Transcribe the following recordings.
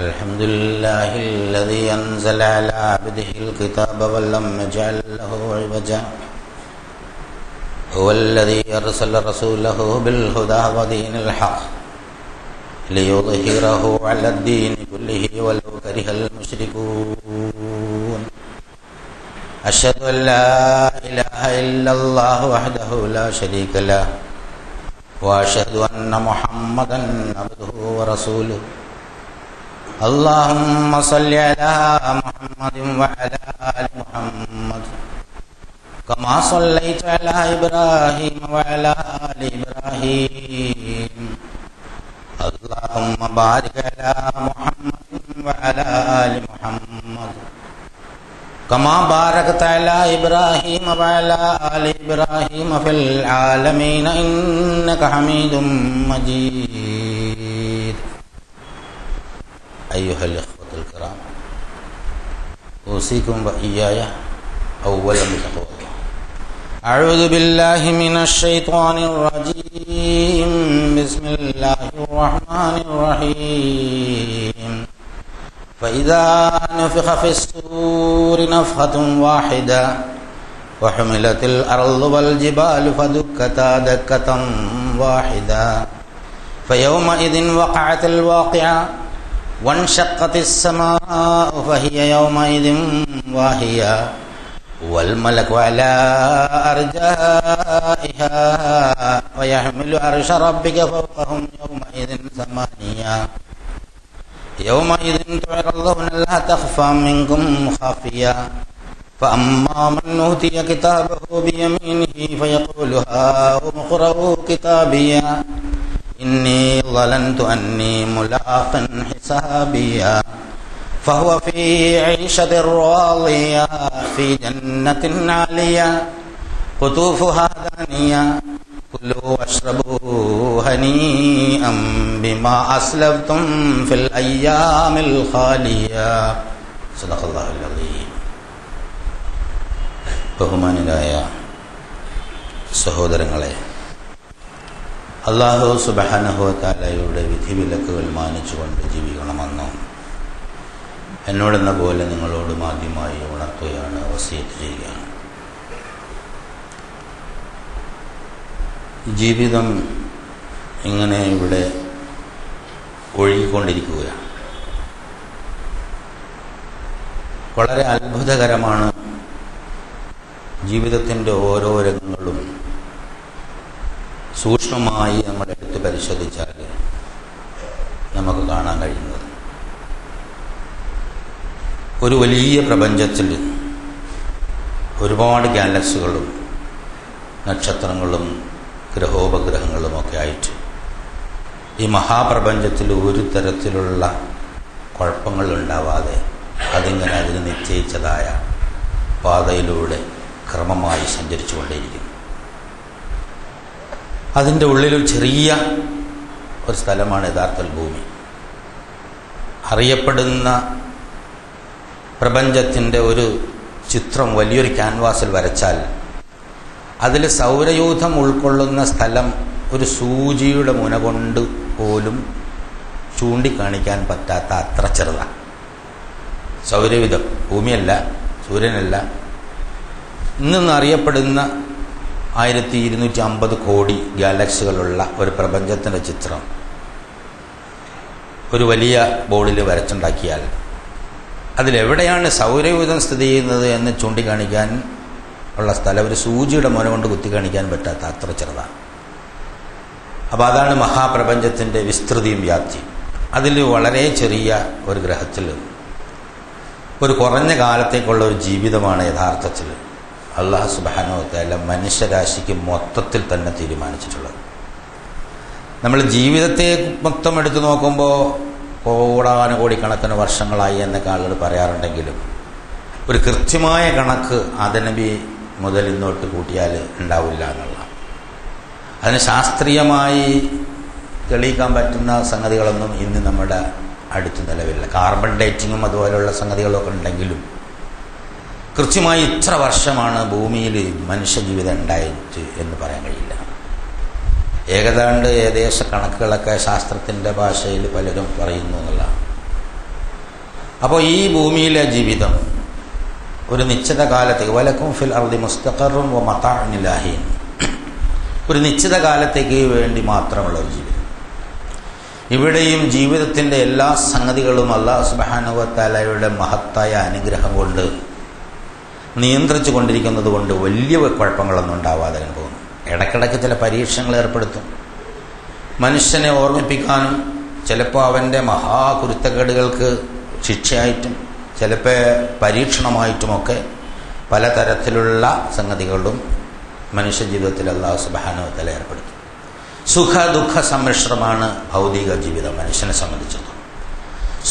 الحمد لله الذي أنزل على عبده الكتاب ولم يجعل له عوجا هو الذي أرسل رسوله بالهدى ودين الحق ليظهره على الدين كله ولو كره المشركون أشهد أن لا إله إلا الله وحده لا شريك له وأشهد أن محمدا عبده ورسوله اللهم صل على محمد وعلى آل محمد كما صليت على إبراهيم وعلى آل إبراهيم اللهم بارك على محمد وعلى آل محمد كما باركت على إبراهيم وعلى آل إبراهيم في العالمين إنك حميد مجيد. أيها الإخوة الكرام، أوصيكم وإياي أولا بتقوى الله. أعوذ بالله من الشيطان الرجيم. بسم الله الرحمن الرحيم. فإذا نفخ في الصور نفخة واحدة وحملت الأرض والجبال فدكتا دكة واحدة فيومئذ وقعت الواقعة وانشقت السماء فهي يومئذ واهية والملك على أرجائها ويحمل عرش ربك فوقهم يومئذ ثمانية يومئذ تعرضون لا تخفى منكم خافية فأما من أوتي كتابه بيمينه فيقول هاؤم اقرءوا كتابيه إني ظننت أني ملاق حسابيا فهو في عيشة راضية في جنة عالية قطوفها دانية كلوا واشربوا هنيئا بما أسلفتم في الأيام الخالية. صدق الله العظيم. ബഹുമാനിയായ സഹോദരങ്ങളെ, അല്ലാഹു സുബ്ഹാനഹു വ തആലയുടെ വിധിവിലക്കുകൾ മാനിച്ചുകൊണ്ട് ജീവിക്കണമെന്നും എന്നോടെന്ന പോലെ നിങ്ങളോടും ആദ്യമായി ഉണർത്തുകയാണ്, വസിയത്ത് ചെയ്യുകയാണ്. ജീവിതം ഇങ്ങനെ ഇവിടെ ഒഴുകിക്കൊണ്ടിരിക്കുകയാണ്. വളരെ അത്ഭുതകരമാണ്. ജീവിതത്തിൻ്റെ ഓരോ രംഗങ്ങളും സൂക്ഷ്മമായി നമ്മളെടുത്ത് പരിശോധിച്ചാൽ നമുക്ക് കാണാൻ കഴിയുന്നത് ഒരു വലിയ പ്രപഞ്ചത്തിൽ ഒരുപാട് ഗാലക്സികളും നക്ഷത്രങ്ങളും ഗ്രഹോപഗ്രഹങ്ങളുമൊക്കെ ആയിട്ട് ഈ മഹാപ്രപഞ്ചത്തിൽ ഒരു തരത്തിലുള്ള കുഴപ്പങ്ങൾ ഉണ്ടാവാതെ അതിങ്ങനെ അതിന് നിശ്ചയിച്ചതായ പാതയിലൂടെ ക്രമമായി സഞ്ചരിച്ചുകൊണ്ടേയിരിക്കുന്നു. അതിൻ്റെ ഉള്ളിലൊരു ചെറിയ ഒരു സ്ഥലമാണ് യഥാർത്ഥ ഭൂമി. അറിയപ്പെടുന്ന പ്രപഞ്ചത്തിൻ്റെ ഒരു ചിത്രം വലിയൊരു ക്യാൻവാസിൽ വരച്ചാൽ അതിൽ സൗരയൂഥം ഉൾക്കൊള്ളുന്ന സ്ഥലം ഒരു സൂചിയുടെ മുന കൊണ്ട് പോലും ചൂണ്ടിക്കാണിക്കാൻ പറ്റാത്ത അത്ര ചെറുതാണ്. സൗരയൂഥം, ഭൂമിയല്ല, സൂര്യനല്ല. ഇന്ന് അറിയപ്പെടുന്ന 1250 കോടി ഗാലക്സികളുള്ള ഒരു പ്രപഞ്ചത്തിൻ്റെ ചിത്രം ഒരു വലിയ ബോർഡിൽ വരച്ചുണ്ടാക്കിയാൽ അതിലെവിടെയാണ് സൗരയൂഥം സ്ഥിതി ചെയ്യുന്നത് എന്ന് ചൂണ്ടിക്കാണിക്കാൻ ഉള്ള സ്ഥലം ഒരു സൂചിയുടെ മുന കൊണ്ട് കുത്തി കാണിക്കാൻ പറ്റാത്ത അത്ര ചെറുതാണ്. അപ്പോൾ അതാണ് മഹാപ്രപഞ്ചത്തിൻ്റെ വിസ്തൃതിയും വ്യാപ്തിയും. അതിൽ വളരെ ചെറിയ ഒരു ഗ്രഹത്തിൽ ഒരു കുറഞ്ഞ കാലത്തേക്കുള്ള ഒരു ജീവിതമാണ് യഥാർത്ഥത്തിൽ അല്ലാഹു സുബ്ഹാനഹു വ തആല മനുഷ്യരാശിക്ക് മൊത്തത്തിൽ തന്നെ തീരുമാനിച്ചിട്ടുള്ളത്. നമ്മൾ ജീവിതത്തെ മൊത്തം എടുത്തു നോക്കുമ്പോൾ കോടാനുകോടിക്കണക്കിന് വർഷങ്ങളായി എന്നൊക്കെ ആളുകൾ പറയാറുണ്ടെങ്കിലും ഒരു കൃത്യമായ കണക്ക് ആദനബി മുതൽ ഇന്നോട്ട് കൂട്ടിയാൽ ഉണ്ടാവില്ല എന്നുള്ള, അതിന് ശാസ്ത്രീയമായി തെളിയിക്കാൻ പറ്റുന്ന സംഗതികളൊന്നും ഇന്ന് നമ്മുടെ അടുത്ത് നിലവില്ല. കാർബൺ ഡേറ്റിങ്ങും അതുപോലെയുള്ള സംഗതികളൊക്കെ ഉണ്ടെങ്കിലും കൃത്യമായി ഇത്ര വർഷമാണ് ഭൂമിയിൽ മനുഷ്യജീവിതം ഉണ്ടായിട്ട് എന്ന് പറയാൻ കഴിയില്ല. ഏകദേശ കണക്കുകളൊക്കെ ശാസ്ത്രത്തിൻ്റെ ഭാഷയിൽ പലരും പറയുന്നു എന്നുള്ളതാണ്. അപ്പോൾ ഈ ഭൂമിയിലെ ജീവിതം ഒരു നിശ്ചിത കാലത്തേക്ക്, വലക്കും ഫിൽ അർദി മുസ്തഖറും വ മതാഉൻ ഇലാഹിൻ, ഒരു നിശ്ചിത കാലത്തേക്ക് വേണ്ടി മാത്രമുള്ള ഒരു ജീവിതം. ഇവിടെയും ജീവിതത്തിൻ്റെ എല്ലാ സംഗതികളും അല്ലാഹു സുബ്ഹാനഹു വ തആലയുടെ മഹത്തായ അനുഗ്രഹം കൊണ്ട് നിയന്ത്രിച്ചു കൊണ്ടിരിക്കുന്നത് കൊണ്ട് വലിയ കുഴപ്പങ്ങളൊന്നും ഉണ്ടാവാതെ പോകുന്നു. ഇടയ്ക്കിടയ്ക്ക് ചില പരീക്ഷണങ്ങൾ ഏർപ്പെടുത്തും, മനുഷ്യനെ ഓർമ്മിപ്പിക്കാനും ചിലപ്പോൾ അവൻ്റെ മഹാകുരുത്തക്കേടുകൾക്ക് ശിക്ഷയായിട്ടും ചിലപ്പോൾ പരീക്ഷണമായിട്ടുമൊക്കെ പലതരത്തിലുള്ള സംഗതികളും മനുഷ്യ ജീവിതത്തിൽ അല്ലാഹു സുബ്ഹാനഹു വ തആല ഏർപ്പെടുത്തും. സുഖ ദുഃഖ സമ്മിശ്രമാണ് ഭൗതിക ജീവിതം. മനുഷ്യനെ സംബന്ധിച്ചിടത്തോളം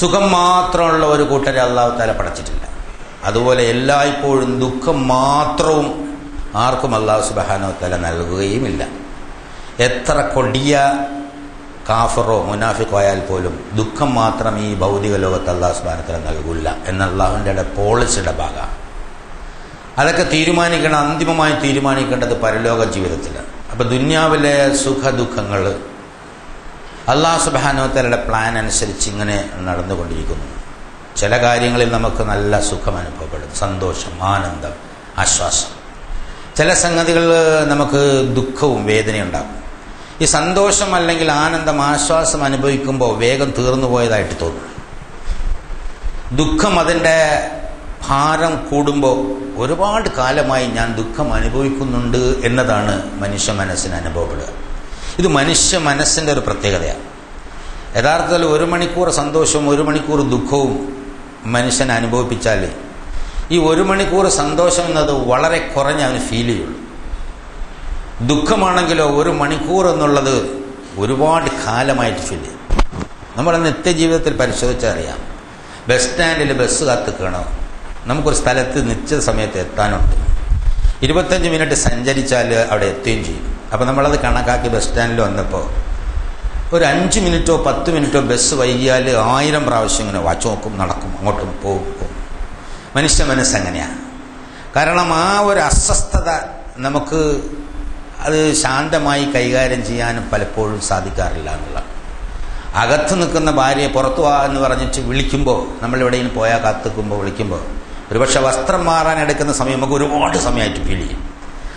സുഖം മാത്രമുള്ള ഒരു കൂട്ടരെ അല്ലാഹു തആല പടച്ചിട്ടില്ല. അതുപോലെ എല്ലായ്പ്പോഴും ദുഃഖം മാത്രവും ആർക്കും അല്ലാഹു സുബ്ഹാനഹു വ തആല നൽകുകയുമില്ല. എത്ര കൊടിയ കാഫറോ മുനാഫിക്കോ ആയാൽ പോലും ദുഃഖം മാത്രം ഈ ഭൗതിക ലോകത്ത് അല്ലാഹു സുബ്ഹാനഹു വ തആല നൽകില്ല എന്ന അല്ലാഹുവിൻ്റെ പോളിസിയുടെ ഭാഗമാണ്. അതൊക്കെ അന്തിമമായി തീരുമാനിക്കേണ്ടത് പരലോക ജീവിതത്തിലാണ്. അപ്പോൾ ദുനിയാവിലെ സുഖ ദുഃഖങ്ങൾ അല്ലാഹു സുബ്ഹാനഹു വ തആലയുടെ പ്ലാൻ അനുസരിച്ച് ഇങ്ങനെ നടന്നുകൊണ്ടിരിക്കുന്നു. ചില കാര്യങ്ങളിൽ നമുക്ക് നല്ല സുഖം അനുഭവപ്പെടും, സന്തോഷം, ആനന്ദം, ആശ്വാസം. ചില സംഗതികൾ നമുക്ക് ദുഃഖവും വേദനയും ഉണ്ടാകും. ഈ സന്തോഷം അല്ലെങ്കിൽ ആനന്ദം, ആശ്വാസം അനുഭവിക്കുമ്പോൾ വേഗം തീർന്നു പോയതായിട്ട് തോന്നും. ദുഃഖം അതിൻ്റെ ഭാരം കൂടുമ്പോൾ ഒരുപാട് കാലമായി ഞാൻ ദുഃഖം അനുഭവിക്കുന്നുണ്ട് എന്നതാണ് മനുഷ്യ മനസ്സിന് അനുഭവപ്പെടുക. ഇത് മനുഷ്യ മനസ്സിൻ്റെ ഒരു പ്രത്യേകതയാണ്. യഥാർത്ഥത്തിൽ 1 മണിക്കൂർ സന്തോഷവും 1 മണിക്കൂർ ദുഃഖവും മനുഷ്യനെ അനുഭവിപ്പിച്ചാൽ ഈ 1 മണിക്കൂർ സന്തോഷം എന്നത് വളരെ കുറഞ്ഞ അവന് ഫീൽ ചെയ്യുള്ളൂ. ദുഃഖമാണെങ്കിലോ 1 മണിക്കൂർ എന്നുള്ളത് ഒരുപാട് കാലമായിട്ട് ഫീൽ ചെയ്യും. നമ്മുടെ നിത്യജീവിതത്തിൽ പരിശോധിച്ചറിയാം. ബസ് സ്റ്റാൻഡിൽ ബസ് കാത്തുക്കണം, നമുക്കൊരു സ്ഥലത്ത് നിശ്ചിത സമയത്ത് എത്താനുണ്ട്. 25 മിനിറ്റ് സഞ്ചരിച്ചാൽ അവിടെ എത്തുകയും ചെയ്യും. അപ്പോൾ നമ്മളത് കണക്കാക്കി ബസ് സ്റ്റാൻഡിൽ വന്നപ്പോൾ ഒരു 5 മിനിറ്റോ 10 മിനിറ്റോ ബസ് വൈകിയാൽ 1000 പ്രാവശ്യം ഇങ്ങനെ വാച്ച് നോക്കും, നടക്കും, അങ്ങോട്ടും പോകും. മനുഷ്യ മനസ്സെങ്ങനെയാണ്? കാരണം ആ ഒരു അസ്വസ്ഥത നമുക്ക് അത് ശാന്തമായി കൈകാര്യം ചെയ്യാനും പലപ്പോഴും സാധിക്കാറില്ല എന്നുള്ളതാണ്. അകത്ത് നിൽക്കുന്ന ഭാര്യയെ പുറത്തു വാ എന്ന് പറഞ്ഞിട്ട് വിളിക്കുമ്പോൾ, നമ്മളെവിടെയും പോയാൽ കാത്തുനിൽക്കുമ്പോൾ വിളിക്കുമ്പോൾ ഒരുപക്ഷെ വസ്ത്രം മാറാൻ എടുക്കുന്ന സമയം നമുക്ക് ഒരുപാട് സമയമായിട്ട് ഫീൽ ചെയ്യും.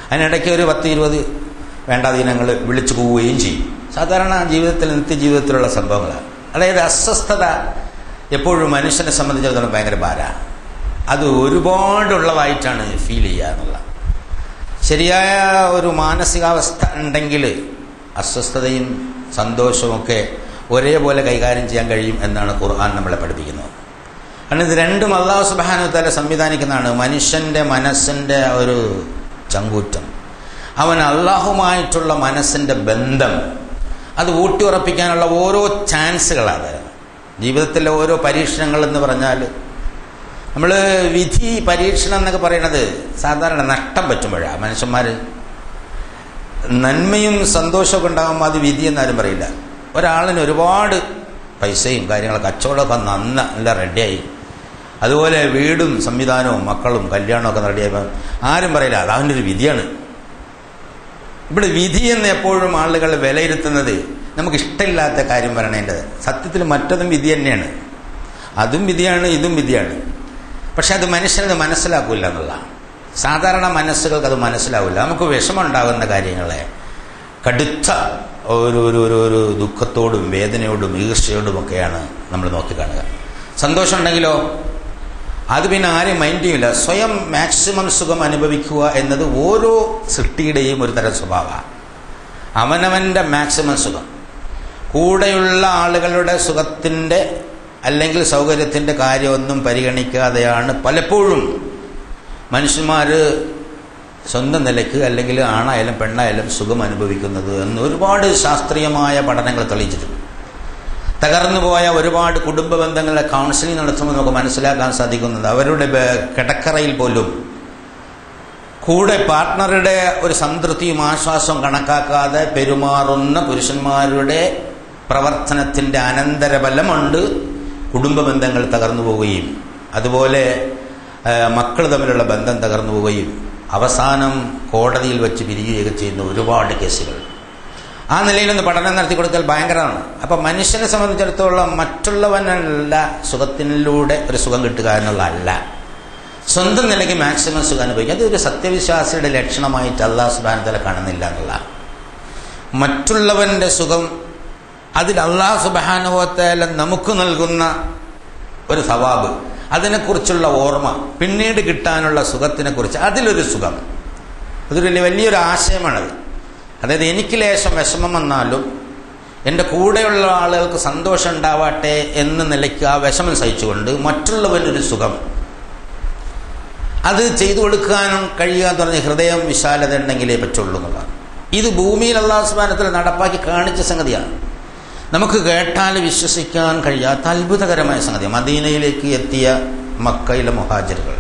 അതിനിടയ്ക്ക് ഒരു 10-20 വേണ്ടാധീനങ്ങൾ വിളിച്ചു പോവുകയും ചെയ്യും. സാധാരണ ജീവിതത്തിൽ, നിത്യജീവിതത്തിലുള്ള സംഭവങ്ങളാണ്. അതായത് അസ്വസ്ഥത എപ്പോഴും മനുഷ്യനെ സംബന്ധിച്ചിടത്തോളം ഭയങ്കര ഭാരമാണ്. അത് ഒരുപാടുള്ളതായിട്ടാണ് ഫീൽ ചെയ്യുക എന്നുള്ള. ശരിയായ ഒരു മാനസികാവസ്ഥ ഉണ്ടെങ്കിൽ അസ്വസ്ഥതയും സന്തോഷവുമൊക്കെ ഒരേപോലെ കൈകാര്യം ചെയ്യാൻ കഴിയും എന്നാണ് ഖുർആൻ നമ്മളെ പഠിപ്പിക്കുന്നത്. കാരണം ഇത് രണ്ടും അല്ലാഹു സുബ്ഹാനഹു വ തആല സംവിധാനിക്കുന്നതാണ്. മനുഷ്യൻ്റെ മനസ്സിൻ്റെ ഒരു ചങ്കൂറ്റം, അവൻ അള്ളാഹുമായിട്ടുള്ള മനസ്സിൻ്റെ ബന്ധം, അത് ഊട്ടിയുറപ്പിക്കാനുള്ള ഓരോ ചാൻസുകളാണ്. ജീവിതത്തിലെ ഓരോ പരീക്ഷണങ്ങൾ എന്ന് പറഞ്ഞാൽ, നമ്മൾ വിധി പരീക്ഷണം എന്നൊക്കെ പറയണത് സാധാരണ നഷ്ടം പറ്റുമ്പോഴാണ്. മനുഷ്യന്മാർ നന്മയും സന്തോഷമൊക്കെ ഉണ്ടാകുമ്പോൾ അത് വിധി എന്നാരും പറയില്ല. ഒരാളിന് ഒരുപാട് പൈസയും കാര്യങ്ങളൊക്കെ, കച്ചവടമൊക്കെ നല്ല റെഡിയായി, അതുപോലെ വീടും സംവിധാനവും മക്കളും കല്യാണമൊക്കെ റെഡിയായപ്പോൾ ആരും പറയില്ല അത് അവൻ്റെ ഒരു വിധിയാണ്. ഇവിടെ വിധി എന്ന് എപ്പോഴും ആളുകൾ വിലയിരുത്തുന്നത് നമുക്കിഷ്ടമില്ലാത്ത കാര്യം പറയണേണ്ടത്. സത്യത്തിൽ മറ്റതും വിധി തന്നെയാണ്. അതും വിധിയാണ്, ഇതും വിധിയാണ്. പക്ഷെ അത് മനുഷ്യനത് മനസ്സിലാക്കില്ല എന്നുള്ളതാണ്. സാധാരണ മനസ്സുകൾക്ക് അത് മനസ്സിലാവില്ല. നമുക്ക് വിഷമമുണ്ടാകുന്ന കാര്യങ്ങളെ കടുത്ത ഒരു ദുഃഖത്തോടും വേദനയോടും ഈർഷ്യയോടുമൊക്കെയാണ് നമ്മൾ നോക്കിക്കാണുക. സന്തോഷമുണ്ടെങ്കിലോ അത് പിന്നെ ആരെയും മൈൻഡ് ചെയ്യില്ല. സ്വയം മാക്സിമം സുഖം അനുഭവിക്കുക എന്നത് ഓരോ സൃഷ്ടിയുടെയും ഒരു തരം സ്വഭാവമാണ്. അവനവൻ്റെ മാക്സിമം സുഖം, കൂടെയുള്ള ആളുകളുടെ സുഖത്തിൻ്റെ അല്ലെങ്കിൽ സൗകര്യത്തിൻ്റെ കാര്യമൊന്നും പരിഗണിക്കാതെയാണ് പലപ്പോഴും മനുഷ്യന്മാർ സ്വന്തം നിലയ്ക്ക് അല്ലെങ്കിൽ ആണായാലും പെണ്ണായാലും സുഖം അനുഭവിക്കുന്നത് എന്ന് ഒരുപാട് ശാസ്ത്രീയമായ പഠനങ്ങൾ തെളിയിച്ചിട്ടുണ്ട്. തകർന്നുപോയ ഒരുപാട് കുടുംബ ബന്ധങ്ങളെ കൗൺസിലിംഗ് നടത്തുമ്പോൾ നമുക്ക് മനസ്സിലാക്കാൻ സാധിക്കുന്നത് അവരുടെ കിടക്കറയിൽ പോലും കൂടെ പാർട്ട്ണറുടെ ഒരു സംതൃപ്തിയും ആശ്വാസവും കണക്കാക്കാതെ പെരുമാറുന്ന പുരുഷന്മാരുടെ പ്രവർത്തനത്തിൻ്റെ അനന്തരഫലമുണ്ട് കുടുംബ ബന്ധങ്ങൾ തകർന്നു പോവുകയും അതുപോലെ മക്കൾ തമ്മിലുള്ള ബന്ധം തകർന്നു പോവുകയും അവസാനം കോടതിയിൽ വെച്ച് പിരിയുകയൊക്കെ ചെയ്യുന്ന ഒരുപാട് കേസുകൾ. ആ നിലയിലൊന്ന് പഠനം നടത്തി കൊടുത്താൽ ഭയങ്കരമാണ്. അപ്പം മനുഷ്യനെ സംബന്ധിച്ചിടത്തോളം മറ്റുള്ളവനല്ല സുഖത്തിലൂടെ ഒരു സുഖം കിട്ടുക എന്നുള്ളതല്ല, സ്വന്തം നിലയ്ക്ക് മാക്സിമം സുഖം അനുഭവിക്കുക. അതൊരു സത്യവിശ്വാസിയുടെ ലക്ഷണമായിട്ട് അല്ലാഹു സുബ്ഹാനഹു വ തആല കാണുന്നില്ല എന്നുള്ള മറ്റുള്ളവൻ്റെ സുഖം അതിൽ അല്ലാഹു സുബ്ഹാനഹു വ തആല നമുക്ക് നൽകുന്ന ഒരു സവാബ്, അതിനെക്കുറിച്ചുള്ള ഓർമ്മ, പിന്നീട് കിട്ടാനുള്ള സുഖത്തിനെക്കുറിച്ച് അതിലൊരു സുഖം, അതൊരു വലിയൊരു ആശയമാണത്. അതായത് എനിക്ക് ലേശം വിഷമം വന്നാലും എൻ്റെ കൂടെയുള്ള ആളുകൾക്ക് സന്തോഷം ഉണ്ടാവട്ടെ എന്ന നിലയ്ക്ക് ആ വിഷമം സഹിച്ചുകൊണ്ട് മറ്റുള്ളവരൊരു സുഖം അത് ചെയ്തു കൊടുക്കാനും കഴിയുക എന്ന് പറഞ്ഞ ഹൃദയം വിശാലത ഉണ്ടെങ്കിലേ പറ്റുള്ളൂ എന്നുള്ളതാണ്. ഇത് ഭൂമിയിൽ അല്ലാഹു സുബ്ഹാനഹു വ തആല നടപ്പാക്കി കാണിച്ച സംഗതിയാണ്. നമുക്ക് കേട്ടാൽ വിശ്വസിക്കാൻ കഴിയാത്ത അത്ഭുതകരമായ സംഗതി. മദീനയിലേക്ക് എത്തിയ മക്കയിലെ മുഹാജിറുകൾ,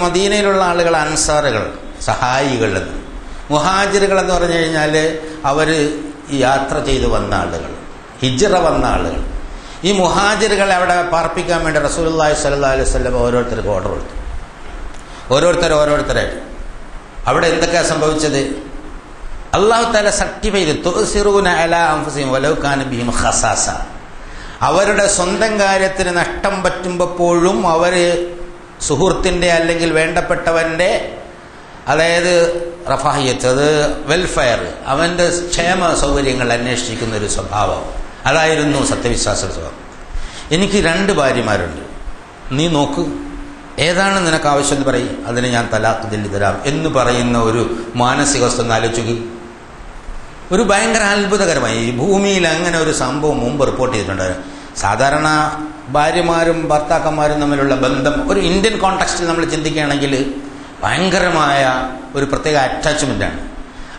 മദീനയിലുള്ള ആളുകൾ അൻസാറുകൾ, സഹായികൾ. മുഹാജിറുകൾ എന്ന് പറഞ്ഞു കഴിഞ്ഞാൽ അവർ യാത്ര ചെയ്ത് വന്ന ആളുകൾ, ഹിജ്റ വന്ന ആളുകൾ. ഈ മുഹാജിറുകളെ അവിടെ പാർപ്പിക്കാൻ വേണ്ടി റസൂലുള്ളാഹി സ്വല്ലല്ലാഹു അലൈഹി വസല്ലം ഓരോരുത്തർക്ക് ഓർഡർ കൊടുത്തു. ഓരോരുത്തരായിട്ട് അവിടെ എന്തൊക്കെയാണ് സംഭവിച്ചത്? അല്ലാഹു തആല സർട്ടിഫൈ ചെയ്തു, തുസിറൂന അലാ അൻഫുസിഹിം വലൗ കാന ബിഹിം ഖസാസ. അവരുടെ സ്വന്തം കാര്യത്തിന് നഷ്ടം പറ്റുമ്പോഴും അവർ സുഹൃത്തിൻ്റെ അല്ലെങ്കിൽ വേണ്ടപ്പെട്ടവൻ്റെ, അതായത് റഫാഹിയത്ത്, അത് വെൽഫെയർ, അവൻ്റെ ക്ഷേമ സൗകര്യങ്ങൾ അന്വേഷിക്കുന്ന ഒരു സ്വഭാവം, അതായിരുന്നു സത്യവിശ്വാസ സ്വഭാവം. എനിക്ക് 2 ഭാര്യമാരുണ്ട്, നീ നോക്ക് ഏതാണ് നിനക്ക് ആവശ്യം എന്ന് പറയും, അതിന് ഞാൻ തലാഖ് ചൊല്ലി തരാം എന്ന് പറയുന്ന ഒരു മാനസികാവസ്ഥ ഒന്ന് ആലോചിക്കുക. ഒരു ഭയങ്കര അത്ഭുതകരമായി ഈ ഭൂമിയിൽ അങ്ങനെ ഒരു സംഭവം മുമ്പ് റിപ്പോർട്ട് ചെയ്തിട്ടുണ്ട്. സാധാരണ ഭാര്യമാരും ഭർത്താക്കന്മാരും തമ്മിലുള്ള ബന്ധം ഒരു ഇന്ത്യൻ കോണ്ടെക്സ്റ്റിൽ നമ്മൾ ചിന്തിക്കുകയാണെങ്കിൽ ഭയങ്കരമായ ഒരു പ്രത്യേക അറ്റാച്ച്മെൻ്റാണ്.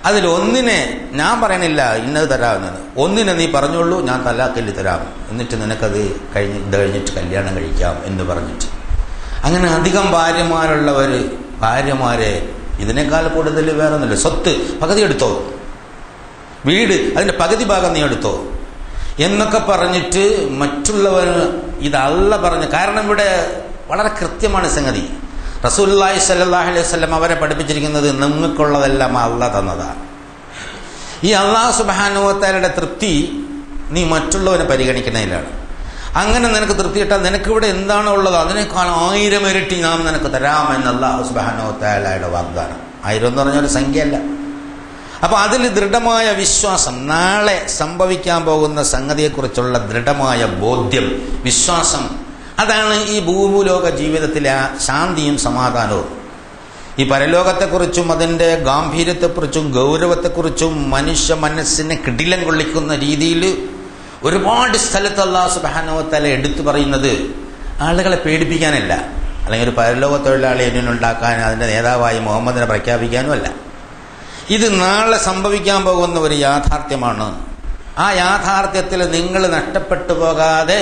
അതിലൊന്നിനെ ഞാൻ പറയണില്ല ഇന്നത് തരാമെന്നത്, ഒന്നിനെ നീ പറഞ്ഞോളൂ ഞാൻ തലാഖ് തരാം, എന്നിട്ട് നിനക്കത് കഴിഞ്ഞിട്ട് കല്യാണം കഴിക്കാം എന്ന് പറഞ്ഞിട്ട്. അങ്ങനെ അധികം ഭാര്യമാരുള്ളവർ ഭാര്യമാരെ ഇതിനേക്കാൾ കൂടുതൽ വേറെ ഒന്നുമില്ല, സ്വത്ത് പകുതി എടുത്തോ, വീട് അതിൻ്റെ പകുതി ഭാഗം നീ എടുത്തോ എന്നൊക്കെ പറഞ്ഞിട്ട് മറ്റുള്ളവന് ഇതല്ല പറഞ്ഞ്. കാരണം ഇവിടെ വളരെ കൃത്യമാണ് സംഗതി. റസൂലുള്ളാഹി സ്വല്ലല്ലാഹു അലൈഹി വസല്ലം അവരെ പഠിപ്പിച്ചിരിക്കുന്നത് നിങ്ങൾക്കുള്ളതെല്ലാം അല്ലാഹ് തന്നതാണ്. ഈ അല്ലാഹു സുബ്ഹാനഹു വ തആലയുടെ തൃപ്തി നീ മറ്റുള്ളവനെ പരിഗണിക്കുന്നതിലാണ്. അങ്ങനെ നിനക്ക് തൃപ്തി കിട്ടാൻ നിനക്കിവിടെ എന്താണോ ഉള്ളത് അതിനേക്കാൾ 1000 ഇരട്ടി നാം നിനക്ക് തരാമെന്ന് അല്ലാഹു സുബ്ഹാനഹു വ തആലയുടെ വാഗ്ദാനം. 1000 എന്ന് പറഞ്ഞൊരു സംഖ്യയല്ല. അപ്പോൾ അതിൽ ദൃഢമായ വിശ്വാസം, നാളെ സംഭവിക്കാൻ പോകുന്ന സംഗതിയെക്കുറിച്ചുള്ള ദൃഢമായ ബോധ്യം, വിശ്വാസം, അതാണ് ഈ ഭൂലോക ജീവിതത്തിലെ ശാന്തിയും സമാധാനവും. ഈ പരലോകത്തെക്കുറിച്ചും അതിൻ്റെ ഗാംഭീര്യത്തെക്കുറിച്ചും ഗൗരവത്തെക്കുറിച്ചും മനുഷ്യ മനസ്സിനെ കിടിലം കൊള്ളിക്കുന്ന രീതിയിൽ ഒരുപാട് സ്ഥലത്ത് അല്ലാഹു സുബ്ഹാനഹു വ തആല എടുത്തു പറയുന്നത് ആളുകളെ പേടിപ്പിക്കാനല്ല, അല്ലെങ്കിൽ ഒരു പരലോക തൊഴിലാളി ഉണ്ടാക്കാൻ അതിൻ്റെ നേതാവായി മുഹമ്മദിനെ പ്രഖ്യാപിക്കാനും അല്ല. ഇത് നാളെ സംഭവിക്കാൻ പോകുന്ന ഒരു യാഥാർത്ഥ്യമാണ്. ആ യാഥാർത്ഥ്യത്തിൽ നിങ്ങൾ നഷ്ടപ്പെട്ടു പോകാതെ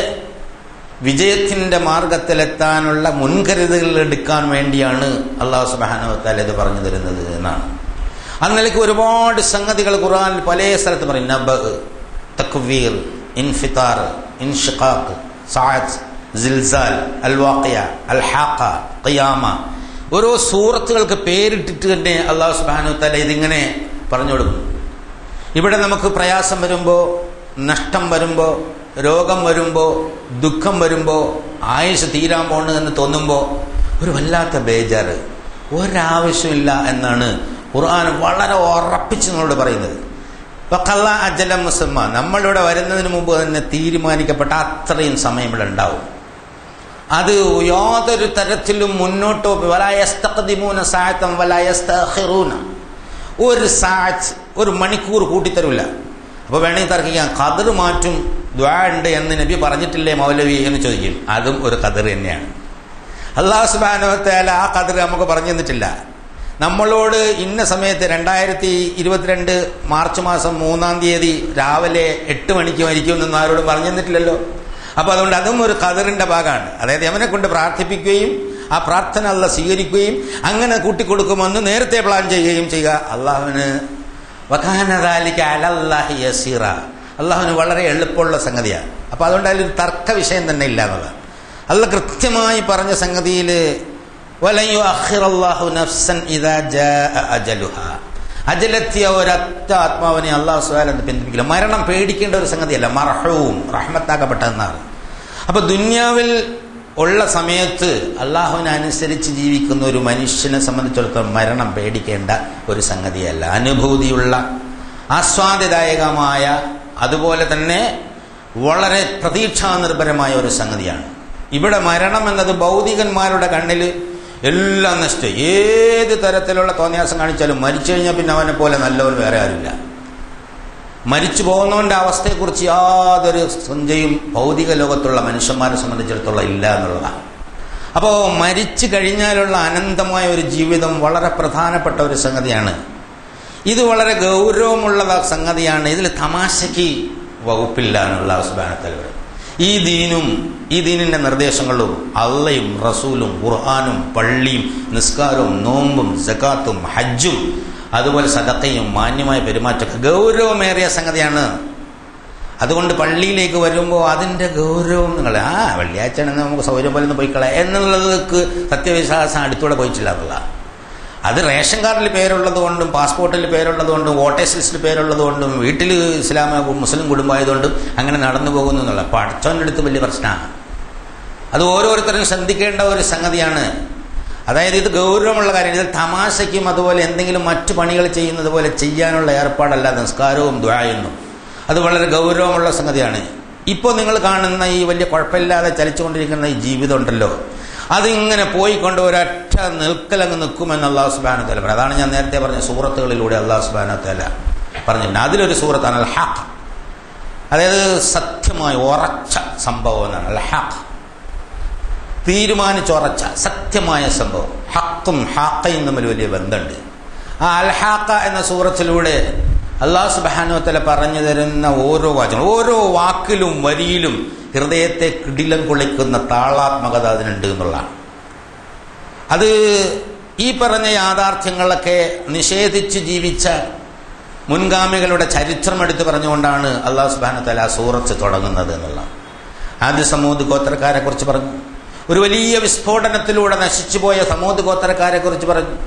വിജയത്തിൻ്റെ മാർഗത്തിലെത്താനുള്ള മുൻകരുതലുകൾ എടുക്കാൻ വേണ്ടിയാണ് അല്ലാഹു സുബ്ഹാനഹു വ തആല ഇത് പറഞ്ഞു തരുന്നത് എന്നാണ്. അന്നിലേക്ക് ഒരുപാട് സംഗതികൾ ഖുർആനിൽ പല സ്ഥലത്ത് പറയും. നബ, തക്വീർ, ഇൻഫിതാർ, ഇൻഷിഖാഖ്, സഅത്ത്, സിൽസാൽ, അൽ വാഖിയ, അൽ ഹാഖ, ഖിയാമ. ഓരോ സൂറത്തുകൾക്ക് പേരിട്ടിട്ട് തന്നെ അല്ലാഹു സുബ്ഹാനഹു വ തആല ഇതിങ്ങനെ പറഞ്ഞു കൊടുക്കും. ഇവിടെ നമുക്ക് പ്രയാസം വരുമ്പോൾ, നഷ്ടം വരുമ്പോൾ, രോഗം വരുമ്പോൾ, ദുഃഖം വരുമ്പോൾ, ആയുസ് തീരാൻ പോണ് എന്ന് തോന്നുമ്പോൾ ഒരു വല്ലാത്ത ബേജാറ്, ഒരാവശ്യമില്ല എന്നാണ് ഖുർആൻ വളരെ ഉറപ്പിച്ച് നമ്മളോട് പറയുന്നത്. വഖല്ല അജലം മുസമ്മ, നമ്മളിവിടെ വരുന്നതിന് മുമ്പ് തന്നെ തീരുമാനിക്കപ്പെട്ട അത്രയും സമയം ഇവിടെ ഉണ്ടാവും. അത് യാതൊരു തരത്തിലും മുന്നോട്ടോ വലാ യസ്തഖ്ദിമൂന സഅതൻ വലാ യസ്തഅഖിറൂന, ഒരു സഅത്ത്, ഒരു മണിക്കൂർ കൂട്ടിത്തരില്ല. അപ്പോൾ വേണമെങ്കിൽ തർക്കിക്കാം, ഖദർ മാറ്റും ദുആ ഉണ്ട് എന്ന് നബി പറഞ്ഞിട്ടില്ലേ മൗലവി എന്ന് ചോദിക്കും. അതും ഒരു ഖദർ തന്നെയാണ്. അല്ലാഹു സുബ്ഹാനഹു വ തആല ആ ഖദർ നമുക്ക് പറഞ്ഞു തന്നിട്ടില്ല. നമ്മളോട് ഇന്ന സമയത്ത് 2022 മാർച്ച് മാസം 3-ാം തീയതി രാവിലെ 8 മണിക്ക് മരിക്കുമെന്നൊന്നും ആരോടും പറഞ്ഞു തന്നിട്ടില്ലല്ലോ. അപ്പൊ അതുകൊണ്ട് അതും ഒരു ഖദറിന്റെ ഭാഗമാണ്. അതായത് അവനെ കൊണ്ട് പ്രാർത്ഥിപ്പിക്കുകയും ആ പ്രാർത്ഥന അല്ലാഹ് സ്വീകരിക്കുകയും അങ്ങനെ കൂട്ടിക്കൊടുക്കുമെന്ന് നേരത്തെ പ്ലാൻ ചെയ്യുകയും ചെയ്യുക. അള്ളാഹുവിന് വകാന ദാലിക അലല്ലാഹി യസീറ, അള്ളാഹുവിന് വളരെ എളുപ്പമുള്ള സംഗതിയാണ്. അപ്പൊ അതുകൊണ്ട് അതിലൊരു തർക്ക വിഷയം തന്നെ ഇല്ല എന്നുള്ളത്. അള്ളാഹ് കൃത്യമായി പറഞ്ഞ സംഗതിയിൽ വലൻ യുഅഖിറല്ലാഹു നഫ്സൻ ഇദാ ജാഅ അജലുഹാ, അജലെത്തിയ ഒരൊറ്റ ആത്മാവിനെ അള്ളാഹു സുബ്ഹാനഹു വ തആല പിന്തിപ്പിക്കില്ല. മരണം പേടിക്കേണ്ട ഒരു സംഗതിയല്ല, മർഹൂം റഹ്മത്താക്കപ്പെട്ടതെന്നാണ്. അപ്പൊ ദുന്യാവിൽ ഉള്ള സമയത്ത് അള്ളാഹുവിനെ അനുസരിച്ച് ജീവിക്കുന്ന ഒരു മനുഷ്യനെ സംബന്ധിച്ചിടത്തോളം മരണം പേടിക്കേണ്ട ഒരു സംഗതിയല്ല. അനുഭൂതിയുള്ള ആസ്വാദ്യദായകമായ അതുപോലെ തന്നെ വളരെ പ്രതീക്ഷാനിർഭരമായ ഒരു സംഗതിയാണ്. ഇവിടെ മരണം എന്നത് ഭൗതികന്മാരുടെ കണ്ണിൽ എല്ലാം നഷ്ടം. ഏത് തരത്തിലുള്ള തോന്നിയാസം കാണിച്ചാലും മരിച്ചു കഴിഞ്ഞാൽ പിന്നെ അവനെ പോലെ നല്ലവർ വേറെ ആരുമില്ല. മരിച്ചു പോകുന്നവന്റെ അവസ്ഥയെക്കുറിച്ച് യാതൊരു ചിന്തയും ഭൗതിക ലോകത്തുള്ള മനുഷ്യന്മാരെ സംബന്ധിച്ചിടത്തോളം ഇല്ല എന്നുള്ളതാണ്. അപ്പോൾ മരിച്ചു കഴിഞ്ഞാലുള്ള അനന്തമായ ഒരു ജീവിതം വളരെ പ്രധാനപ്പെട്ട ഒരു സംഗതിയാണ്. ഇത് വളരെ ഗൗരവമുള്ള സംഗതിയാണ്. ഇതിൽ തമാശയ്ക്ക് വകുപ്പില്ല എന്നുള്ള സുബ്ഹാനഹു വ തആല. ഈ ദീനിന്റെ നിർദ്ദേശങ്ങളും അള്ളയും റസൂലും ഖുർആനും പള്ളിയും നിസ്കാരവും നോമ്പും സകാത്തും ഹജ്ജും അതുപോലെ സദഖയും മാന്യമായ പെരുമാറ്റമൊക്കെ ഗൗരവമേറിയ സംഗതിയാണ്. അതുകൊണ്ട് പള്ളിയിലേക്ക് വരുമ്പോൾ അതിന്റെ ഗൗരവം നിങ്ങൾ വെള്ളിയാഴ്ച നമുക്ക് സൗകര്യം പോലെ ഒന്ന് പോയിക്കളയാം എന്നുള്ളതൊക്കെ സത്യവിശ്വാസം അടുത്തൂടെ പോയിട്ടില്ല എന്നുള്ള. അത് റേഷൻ കാർഡിൽ പേരുള്ളത് കൊണ്ടും പാസ്പോർട്ടിൽ പേരുള്ളത് കൊണ്ടും വോട്ടേഴ്സ് ലിസ്റ്റിൽ പേരുള്ളത് കൊണ്ടും വീട്ടിൽ മുസ്ലിം കുടുംബമായതുകൊണ്ടും അങ്ങനെ നടന്നു പോകുന്നു എന്നുള്ള പഠിച്ചവൻ്റെ അടുത്ത് വലിയ പ്രശ്നമാണ്. അത് ഓരോരുത്തരും ശ്രദ്ധിക്കേണ്ട ഒരു സംഗതിയാണ്. അതായത് ഇത് ഗൗരവമുള്ള കാര്യം. ഇതിൽ തമാശയ്ക്കും അതുപോലെ എന്തെങ്കിലും മറ്റു പണികൾ ചെയ്യുന്നത് പോലെ ചെയ്യാനുള്ള ഏർപ്പാടല്ല നിസ്കാരവും ദുആയൊന്നും. അത് വളരെ ഗൗരവമുള്ള സംഗതിയാണ്. ഇപ്പോൾ നിങ്ങൾ കാണുന്ന ഈ വലിയ കുഴപ്പമില്ലാതെ ചലിച്ചുകൊണ്ടിരിക്കുന്ന ഈ ജീവിതം ഉണ്ടല്ലോ, അതിങ്ങനെ പോയിക്കൊണ്ട് ഒരൊറ്റ നിൽക്കലങ്ങ് നിൽക്കുമെന്ന് അല്ലാഹു സുബ്ഹാനഹു വ തആല പറഞ്ഞു. അതാണ് ഞാൻ നേരത്തെ പറഞ്ഞ സൂറത്തുകളിലൂടെ അല്ലാഹു സുബ്ഹാനഹു വ തആല പറഞ്ഞിട്ടുണ്ട്. അതിലൊരു സൂറത്താണ് അൽ ഹഖ്, അതായത് സത്യമായ ഉറച്ച സംഭവം എന്നാണ്. അൽ ഹഖ് തീരുമാനിച്ചുറച്ച സത്യമായ സംഭവം. ഹക്കും ഹാക്കയും തമ്മിൽ വലിയ ബന്ധമുണ്ട്. ആ അൽ ഹാക്ക എന്ന സൂറത്തിലൂടെ അല്ലാഹു സുബ്ഹാനഹു വ തആല പറഞ്ഞു തരുന്ന ഓരോ വാചകങ്ങളും ഓരോ വാക്കിലും വരിയിലും ഹൃദയത്തെ കിടിലം കൊള്ളിക്കുന്ന താളാത്മകത അതിനുണ്ട് എന്നുള്ളതാണ്. അത് ഈ പറഞ്ഞ യാഥാർത്ഥ്യങ്ങളൊക്കെ നിഷേധിച്ച് ജീവിച്ച മുൻഗാമികളുടെ ചരിത്രം എടുത്ത് പറഞ്ഞുകൊണ്ടാണ് അല്ലാഹു സുബ്ഹാനഹു വ തആല ആ സൂറത്ത് തുടങ്ങുന്നത് എന്നുള്ളതാണ്. ആദ്യ സമൂദ് ഗോത്രക്കാരെ കുറിച്ച് പറഞ്ഞു. ഒരു വലിയ വിസ്ഫോടനത്തിലൂടെ നശിച്ചുപോയ സമൂദ് ഗോത്രക്കാരെ കുറിച്ച് പറഞ്ഞു.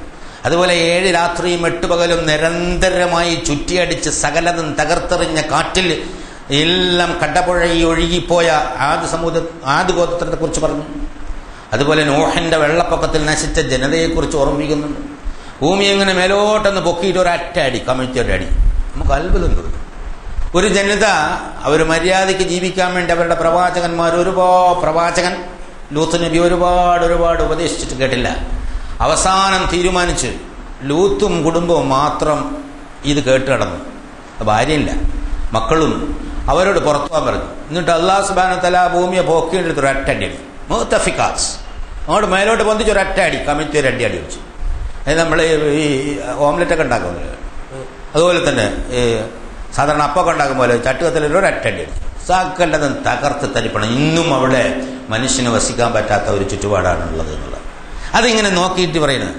അതുപോലെ 7 രാത്രിയും 8 പകലും നിരന്തരമായി ചുറ്റിയടിച്ച് സകലതും തകർത്തെറിഞ്ഞ കാറ്റിൽ എല്ലാം കടപുഴകി ഒഴുകിപ്പോയ ആദ് ഗോത്രത്തെ കുറിച്ച് പറഞ്ഞു. അതുപോലെ നോഹിന്റെ വെള്ളപ്പൊക്കത്തിൽ നശിച്ച ജനതയെക്കുറിച്ച് ഓർമ്മിക്കുന്നുണ്ട്. ഭൂമി എങ്ങനെ മേലോട്ടൊന്ന് പൊക്കിയിട്ട് ഒരൊറ്റ അടി കമിഴ്ത്തിയൊരു അടി. നമുക്ക് അത്ഭുതം തോന്നും. ഒരു ജനത അവർ മര്യാദയ്ക്ക് ജീവിക്കാൻ വേണ്ടി അവരുടെ പ്രവാചകന്മാർ പ്രവാചകൻ ലൂത്ത് നബി ഒരുപാട് ഉപദേശിച്ചിട്ട് കേട്ടില്ല. അവസാനം തീരുമാനിച്ച് ലൂത്തും കുടുംബവും മാത്രം ഇത് കേട്ട് കിടന്നു. ഭാര്യയില്ല, മക്കളും അവരോട് പുറത്തു പോകാൻ പറഞ്ഞു. എന്നിട്ട് അല്ലാഹു സുബ്ഹാനഹു വ തആല ഭൂമിയെ പോക്കിയെടുത്ത് ഒരൊറ്റടി മുത്തഫിക്കാസ് അങ്ങോട്ട് മേലോട്ട് പൊന്തിച്ച് ഒരൊറ്റടി കമിഴ്ത്തി ഒരു അടി വെച്ചു. അത് നമ്മൾ ഈ ഓംലെറ്റൊക്കെ ഉണ്ടാക്കുമല്ലോ, അതുപോലെ തന്നെ സാധാരണ അപ്പൊക്കെ ഉണ്ടാക്കുമ്പോൾ ചട്ടുകത്തിൽ ഒരൊറ്റടി അടിച്ചു. സാക്കല്ലതും തകർത്ത് തരിപ്പണം. ഇന്നും അവിടെ മനുഷ്യന് വസിക്കാൻ പറ്റാത്ത ഒരു ചുറ്റുപാടാണുള്ളത് എന്നുള്ളത്. അതിങ്ങനെ നോക്കിയിട്ട് പറയുന്നത്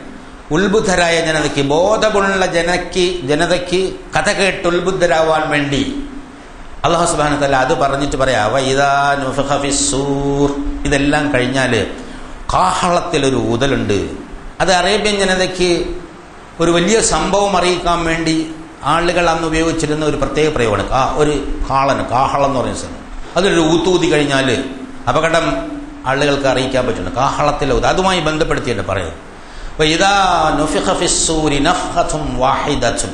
ഉത്ബുദ്ധരായ ജനതയ്ക്ക്, ബോധമുള്ള ജനതയ്ക്ക് കഥ കേട്ട് ഉത്ബുദ്ധരാവാൻ വേണ്ടി അല്ലാഹു സുബ്ഹാനഹു വ തആല അത് പറഞ്ഞിട്ട് പറയാ വഇദാ നുഫിഖ ഫിസ്സൂർ, ഇതെല്ലാം കഴിഞ്ഞാൽ കാഹളത്തിലൊരു ഊതലുണ്ട്. അത് അറേബ്യൻ ജനതയ്ക്ക് ഒരു വലിയ സംഭവം അറിയിക്കാൻ വേണ്ടി ആളുകൾ അന്ന് ഉപയോഗിച്ചിരുന്ന ഒരു പ്രത്യേക പ്രയോഗമാണ്. ഒരു കാഹളം എന്ന് പറയുന്ന സ്ഥലം. അതൊരു ഊത്തൂതി കഴിഞ്ഞാൽ അപകടം ആളുകൾക്ക് അറിയിക്കാൻ പറ്റുന്നു. കാഹളത്തിലെ ഊത് അതുമായി ബന്ധപ്പെടുത്തിയിട്ട് പറയുന്നത് വഇദാ നുഫിഖ ഫിസ്സൂരി നഫ്ഖത്തുൻ വാഹിദത്തുൻ,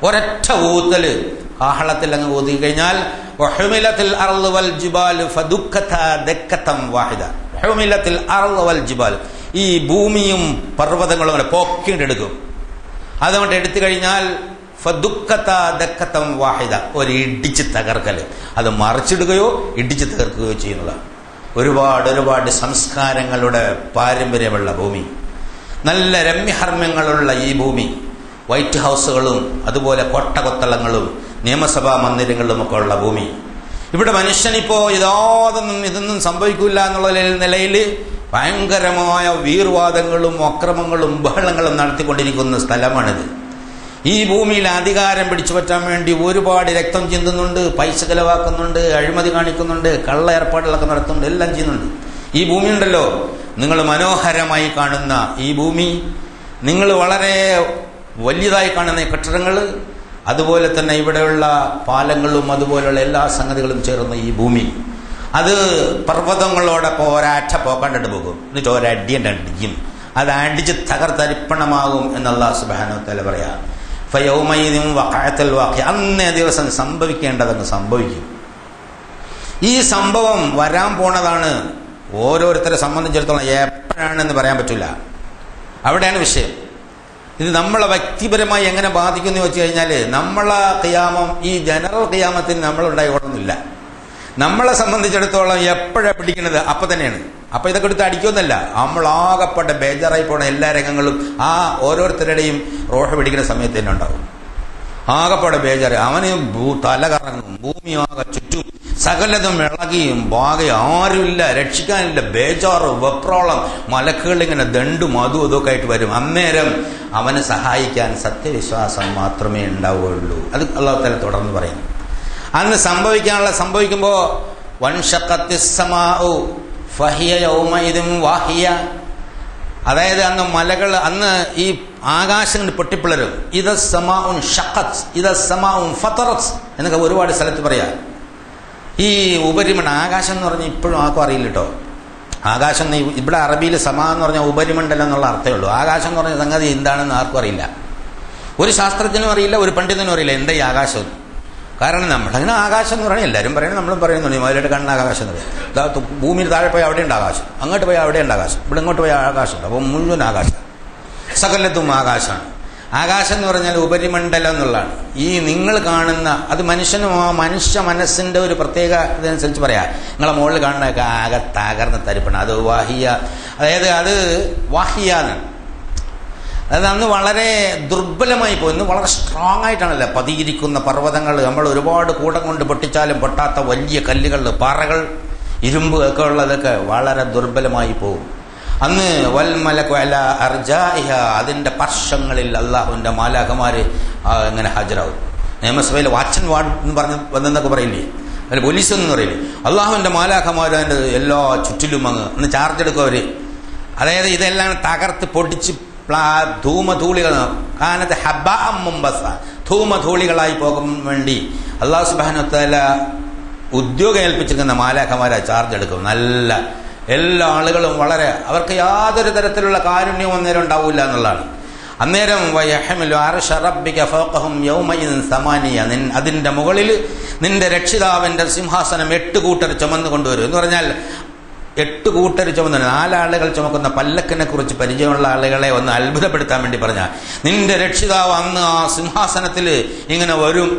ഒരൊറ്റ ഊതല് കാഹളത്തിൽ അങ്ങ് ഊതി കഴിഞ്ഞാൽ വഹുമിലത്തിൽ അർളു വൽ ജിബാലു ഫദുക്കതാ ദക്കതൻ വാഹിദ. ഹുമിലത്തിൽ അർളു വൽ ജിബാൽ, ഈ ഭൂമിയും പർവ്വതങ്ങളും അങ്ങനെ പൊക്കിയെടുക്കും. അതുകൊണ്ട് എടുത്തു കഴിഞ്ഞാൽ ഫദുക്കതാ ദക്കതൻ വാഹിദ, ഒരു ഇടിച്ച് തകർക്കൽ. അത് മറിച്ചിടുകയോ ഇടിച്ച് തകർക്കുകയോ ചെയ്യുന്നതാണ്. ഒരുപാട് സംസ്കാരങ്ങളുടെ പാരമ്പര്യമുള്ള ഭൂമി. നല്ല രമ്യഹർമ്മ്യങ്ങളുള്ള ഈ ഭൂമി, വൈറ്റ് ഹൗസുകളും അതുപോലെ കൊട്ടകൊത്തളങ്ങളും നിയമസഭാ മന്ദിരങ്ങളും ഒക്കെ ഉള്ള ഭൂമി, ഇവിടെ മനുഷ്യനിപ്പോ ഇതൊന്നും സംഭവിക്കില്ല എന്നുള്ള നിലയിൽ ഭയങ്കരമായ വീർവാദങ്ങളും അക്രമങ്ങളും ബഹളങ്ങളും നടത്തിക്കൊണ്ടിരിക്കുന്ന സ്ഥലമാണിത്. ഈ ഭൂമിയിൽ അധികാരം പിടിച്ചു പറ്റാൻ വേണ്ടി ഒരുപാട് രക്തം ചിന്തുന്നുണ്ട്, പൈസ ചെലവാക്കുന്നുണ്ട്, അഴിമതി കാണിക്കുന്നുണ്ട്, കള്ള ഏർപ്പാടുകളൊക്കെ നടത്തുന്നുണ്ട്, എല്ലാം ചെയ്യുന്നുണ്ട്. ഈ ഭൂമി ഉണ്ടല്ലോ, നിങ്ങൾ മനോഹരമായി കാണുന്ന ഈ ഭൂമി, നിങ്ങൾ വളരെ വലിയതായി കാണുന്ന കെട്ടിടങ്ങൾ, അതുപോലെ തന്നെ ഇവിടെയുള്ള പാലങ്ങളും അതുപോലെയുള്ള എല്ലാ സംഗതികളും ചേർന്ന ഈ ഭൂമി, അത് പർവ്വതങ്ങളോടൊപ്പം ഒരാറ്റ പോക്കാണ്ടിട്ട് പോകും. എന്നിട്ട് ഒരടിയടിക്കും, അത് അടിച്ച് തകർത്തരിപ്പണമാകും എന്ന് അല്ലാഹു സുബ്ഹാനഹു വ തആല പറയാ. ഫയൗമൈദിൻ വഖഅത്തുൽ വാഖിഅ, അന്നേ ദിവസം സംഭവിക്കേണ്ടതങ്ങ് സംഭവിക്കും. ഈ സംഭവം വരാൻ പോണതാണ്. ഓരോരുത്തരെ സംബന്ധിച്ചിടത്തോളം എപ്പോഴാണെന്ന് പറയാൻ പറ്റില്ല. അവിടെയാണ് വിഷയം. ഇത് നമ്മളെ വ്യക്തിപരമായി എങ്ങനെ ബാധിക്കുന്നു വെച്ച് കഴിഞ്ഞാൽ, നമ്മളെ ഖിയാമം ഈ ജനറൽ ഖിയാമത്തിന് നമ്മളുണ്ടായിക്കൊള്ളുന്നില്ല. നമ്മളെ സംബന്ധിച്ചിടത്തോളം എപ്പോഴാണ് പിടിക്കുന്നത് അപ്പം തന്നെയാണ്. അപ്പം ഇതൊക്കെ എടുത്ത് അടിക്കുമെന്നല്ല, നമ്മളാകപ്പെട്ട ബേജാറായി പോണ എല്ലാ രംഗങ്ങളും ആ ഓരോരുത്തരുടെയും റോഹ പിടിക്കുന്ന സമയത്ത് തന്നെ ഉണ്ടാവും. ആകപ്പാടെ ബേജാറ്, അവന് തല കറങ്ങും, ഭൂമി ആകെ ചുറ്റും സകലതും ഇളകിയും ബാകെ ആരുമില്ല, രക്ഷിക്കാനില്ല, ബേജാറ്, വെപ്രോളം, മലക്കുകൾ ഇങ്ങനെ ദണ്ടും അതും ഇതൊക്കെ ആയിട്ട് വരും. അന്നേരം അവന് സഹായിക്കാൻ സത്യവിശ്വാസം മാത്രമേ ഉണ്ടാവുകയുള്ളൂ. അത് അല്ലാഹു തആല തുടർന്ന് പറയും. അന്ന് സംഭവിക്കുമ്പോ വൻഷഖത്തിസ് സമാഉ ഫഹിയ യൗമഇദിൻ വാഹിയ, അതായത് അന്ന് മലകൾ, അന്ന് ഈ ആകാശം പൊട്ടിപ്പിളരും. ഇദസ്സമാഉൻ ഷഖത്ത്, ഇദസ്സമാഉൻ ഫതറത്ത് എന്നൊക്കെ ഒരുപാട് സ്ഥലത്ത് പറയാം. ഈ ഉപരിമണ്ഡലം, ആകാശം എന്ന് പറഞ്ഞാൽ ഇപ്പോഴും ആർക്കും അറിയില്ല കേട്ടോ. ആകാശം ഇവിടെ അറബിയിൽ സമാ എന്ന് പറഞ്ഞാൽ ഉപരിമണ്ഡലം എന്നുള്ള അർത്ഥമേ ഉള്ളൂ. ആകാശം എന്ന് പറഞ്ഞ സംഗതി എന്താണെന്ന് ആർക്കും അറിയില്ല. ഒരു ശാസ്ത്രജ്ഞനും അറിയില്ല, ഒരു പണ്ഡിതനും അറിയില്ല എന്താ ഈ ആകാശം. കാരണം നമ്മളങ്ങനെ ആകാശം എന്ന് പറഞ്ഞാൽ എല്ലാവരും പറയുന്നത്, നമ്മളും പറയുന്നുണ്ട് മതിലായിട്ട് കണ്ണ ആകാശം എന്ന് പറയും. ഭൂമിയിൽ താഴെ പോയാൽ അവിടെയുണ്ട് ആകാശം, അങ്ങോട്ട് പോയാൽ അവിടെയുണ്ട് ആകാശം, ഇവിടെ ഇങ്ങോട്ട് പോയാൽ ആകാശമുണ്ട്. അപ്പോൾ മുഴുവൻ ആകാശം, സകലത്തും ആകാശമാണ്. ആകാശം എന്ന് പറഞ്ഞാൽ ഉപരിമണ്ഡലം എന്നുള്ളതാണ്. ഈ നിങ്ങൾ കാണുന്ന അത് മനുഷ്യ മനസ്സിന്റെ ഒരു പ്രത്യേക ഇതനുസരിച്ച് പറയാം. നിങ്ങളെ മുകളിൽ കാണുന്നതൊക്കെ ആകെ തകർന്ന് തരിപ്പണം. അത് വാഹിയ, അതായത് അത് വാഹിയാണ്. അതായത് അന്ന് വളരെ ദുർബലമായി പോയി. ഇന്ന് വളരെ സ്ട്രോങ് ആയിട്ടാണല്ലോ പതിയിരിക്കുന്ന പർവ്വതങ്ങൾ. നമ്മൾ ഒരുപാട് കൂടം കൊണ്ട് പൊട്ടിച്ചാലും പൊട്ടാത്ത വലിയ കല്ലുകൾ, പാറകൾ, ഇരുമ്പ് ഒക്കെ ഉള്ളതൊക്കെ വളരെ ദുർബലമായി പോകും. അന്ന് വൽ മലകു അലാ അർജാഇഹ, അതിന്റെ പാർശ്വങ്ങളിൽ അള്ളാഹുവിന്റെ മാലാഖമാര് ഇങ്ങനെ ഹാജരാകും. നിയമസഭയിൽ വാച്ചൻ വാർഡ് എന്ന് പറഞ്ഞ് വന്നെന്നൊക്കെ പറയില്ലേ, അതിൽ പോലീസ് എന്ന് പറയില്ലേ, അള്ളാഹുവിന്റെ മാലാഖമാര് അതിന്റെ എല്ലാ ചുറ്റിലും അന്ന് ചാർജ് എടുക്കും അവര്. അതായത് ഇതെല്ലാം തകർത്ത് പൊടിച്ച് ധൂമധൂളികൾ, കാനത്ത് ഹബഅം മുംബസ, ധൂമധൂളികളായി പോകാൻ വേണ്ടി അല്ലാഹു സുബ്ഹാനഹു വ തആല ഉദ്യോഗം ഏൽപ്പിച്ചിരിക്കുന്ന മാലാഖമാരെ ചാർജ് എടുക്കും. നല്ല എല്ലാ ആളുകളും വളരെ, അവർക്ക് യാതൊരു തരത്തിലുള്ള കാരുണ്യവും അന്നേരം ഉണ്ടാവില്ല എന്നുള്ളതാണ്. അന്നേരം വയഹ്മിലു അർശ റബ്ബിക ഫൗഖഹും യൗമഇദിൻ സമാനിയ, അതിന്റെ മുകളിൽ നിന്റെ രക്ഷിതാവിന്റെ സിംഹാസനം 8 കൂട്ടർ ചുമന്നു കൊണ്ടുവരും. എന്ന് പറഞ്ഞാൽ 8 കൂട്ടർ ചുമന്നു, 4 ആളുകൾ ചുമക്കുന്ന പല്ലക്കിനെ കുറിച്ച് പരിചയമുള്ള ആളുകളെ ഒന്ന് അത്ഭുതപ്പെടുത്താൻ വേണ്ടി പറഞ്ഞ, നിന്റെ രക്ഷിതാവ് അന്ന് ആ സിംഹാസനത്തിൽ ഇങ്ങനെ വരും.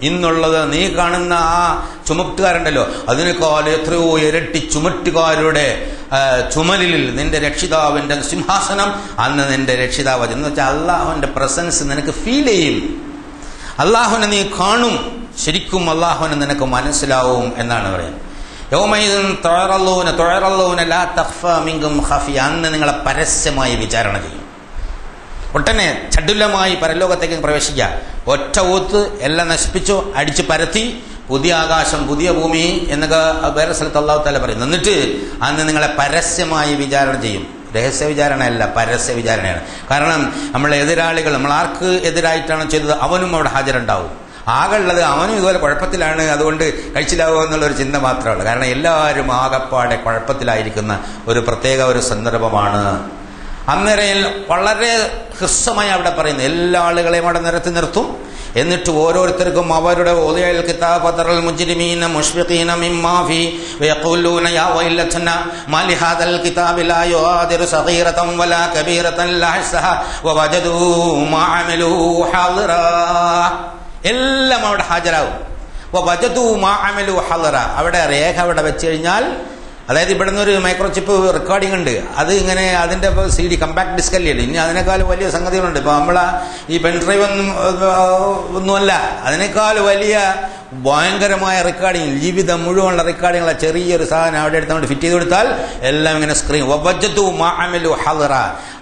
ഇന്നുള്ളത് നീ കാണുന്ന ആ ചുമട്ടുകാരുണ്ടല്ലോ, അതിനേക്കാൾ എത്രയോ ഇരട്ടി ചുമട്ടുകാരുടെ ചുമലിൽ നിന്റെ രക്ഷിതാവിന്റെ സിംഹാസനം. അന്ന് നിന്റെ രക്ഷിതാവ് എന്ന് വെച്ചാൽ അള്ളാഹുവിന്റെ പ്രസൻസ് നിനക്ക് ഫീൽ ചെയ്യും, അള്ളാഹുവിനെ നീ കാണും, ശരിക്കും അള്ളാഹുവിനെ നിനക്ക് മനസ്സിലാവും എന്നാണ് പറയുന്നത്. യൗമഇദിൻ തുഅറല്ലൂന ലാ തഖ്ഫാ മിൻകും ഖഫിയ, അന്ന് നിങ്ങളെ പരസ്യമായി വിചാരണ ചെയ്യും. ഒട്ടനെ ചടുലമായി പരലോകത്തേക്ക് പ്രവേശിക്കുക. ഒറ്റ ഊത്ത് എല്ലാം നശിപ്പിച്ചു, അടിച്ചു പരത്തി, പുതിയ ആകാശം പുതിയ ഭൂമി എന്നൊക്കെ വേറെ സ്ഥലത്ത് അല്ലാഹു തആല പറയുന്നു. എന്നിട്ട് അന്ന് നിങ്ങളെ പരസ്യമായി വിചാരണ ചെയ്യും. രഹസ്യ വിചാരണയല്ല, പരസ്യ വിചാരണയാണ്. കാരണം നമ്മളെ എതിരാളികൾ, നമ്മൾ ആർക്ക് എതിരായിട്ടാണ് ചെയ്തത് അവനും അവിടെ ഹാജരുണ്ടാവും. ആകെയുള്ളത് അവനും ഇതുപോലെ കുഴപ്പത്തിലാണ്, അതുകൊണ്ട് കഴിച്ചിലാവുക എന്നുള്ളൊരു ചിന്ത മാത്രമേ ഉള്ളൂ. കാരണം എല്ലാവരും ആകപ്പാടെ കുഴപ്പത്തിലായിരിക്കുന്ന ഒരു പ്രത്യേക ഒരു സന്ദർഭമാണ്. അന്നേരം വളരെ ഹ്രസ്വമായി അവിടെ പറയുന്നു, എല്ലാ ആളുകളെയും അവിടെ നിരത്തി നിർത്തും. എന്നിട്ട് ഓരോരുത്തർക്കും അവരുടെ ഓദിയൽ കിതാബ തറൽ മുജ്രിമീന മുഷ്ഫിഖീന മിമ്മാ ഫീ വയഖൂലൂന യാ വൈലതന മാ ലിഹാദൽ കിതാബി ലാ യുഗാദിറു സഗീറതൻ വലാ കബീറതൻ ലാ ഹസ്സഹ വവജദൂ മാ അമിലൂ ഹാദിറാ. എല്ലാം അവിടെ ഹാജരാകും. വവജദൂ മാ അമിലൂ ഹാദിറാ, അവിടെ രേഖ അവിടെ വെച്ച് കഴിഞ്ഞാൽ അതായത് ഇവിടെ നിന്നൊരു മൈക്രോ ചിപ്പ് റെക്കോർഡിംഗ് ഉണ്ട്, അത് ഇങ്ങനെ അതിൻ്റെ CD കമ്പാക്ട് ഡിസ്ക് അല്ലേ, ഇനി അതിനേക്കാൾ വലിയ സംഗതികളുണ്ട്. ഇപ്പോൾ നമ്മളെ ഈ പെൻഡ്രൈവ് ഒന്നുമല്ല, അതിനേക്കാൾ വലിയ ഭയങ്കരമായ റെക്കോർഡിങ്, ജീവിതം മുഴുവനുള്ള റെക്കോർഡിങ്ങുള്ള ചെറിയൊരു സാധനം അവിടെ എടുത്ത് ഫിറ്റ് ചെയ്ത് കൊടുത്താൽ എല്ലാം ഇങ്ങനെ സ്ക്രീൻ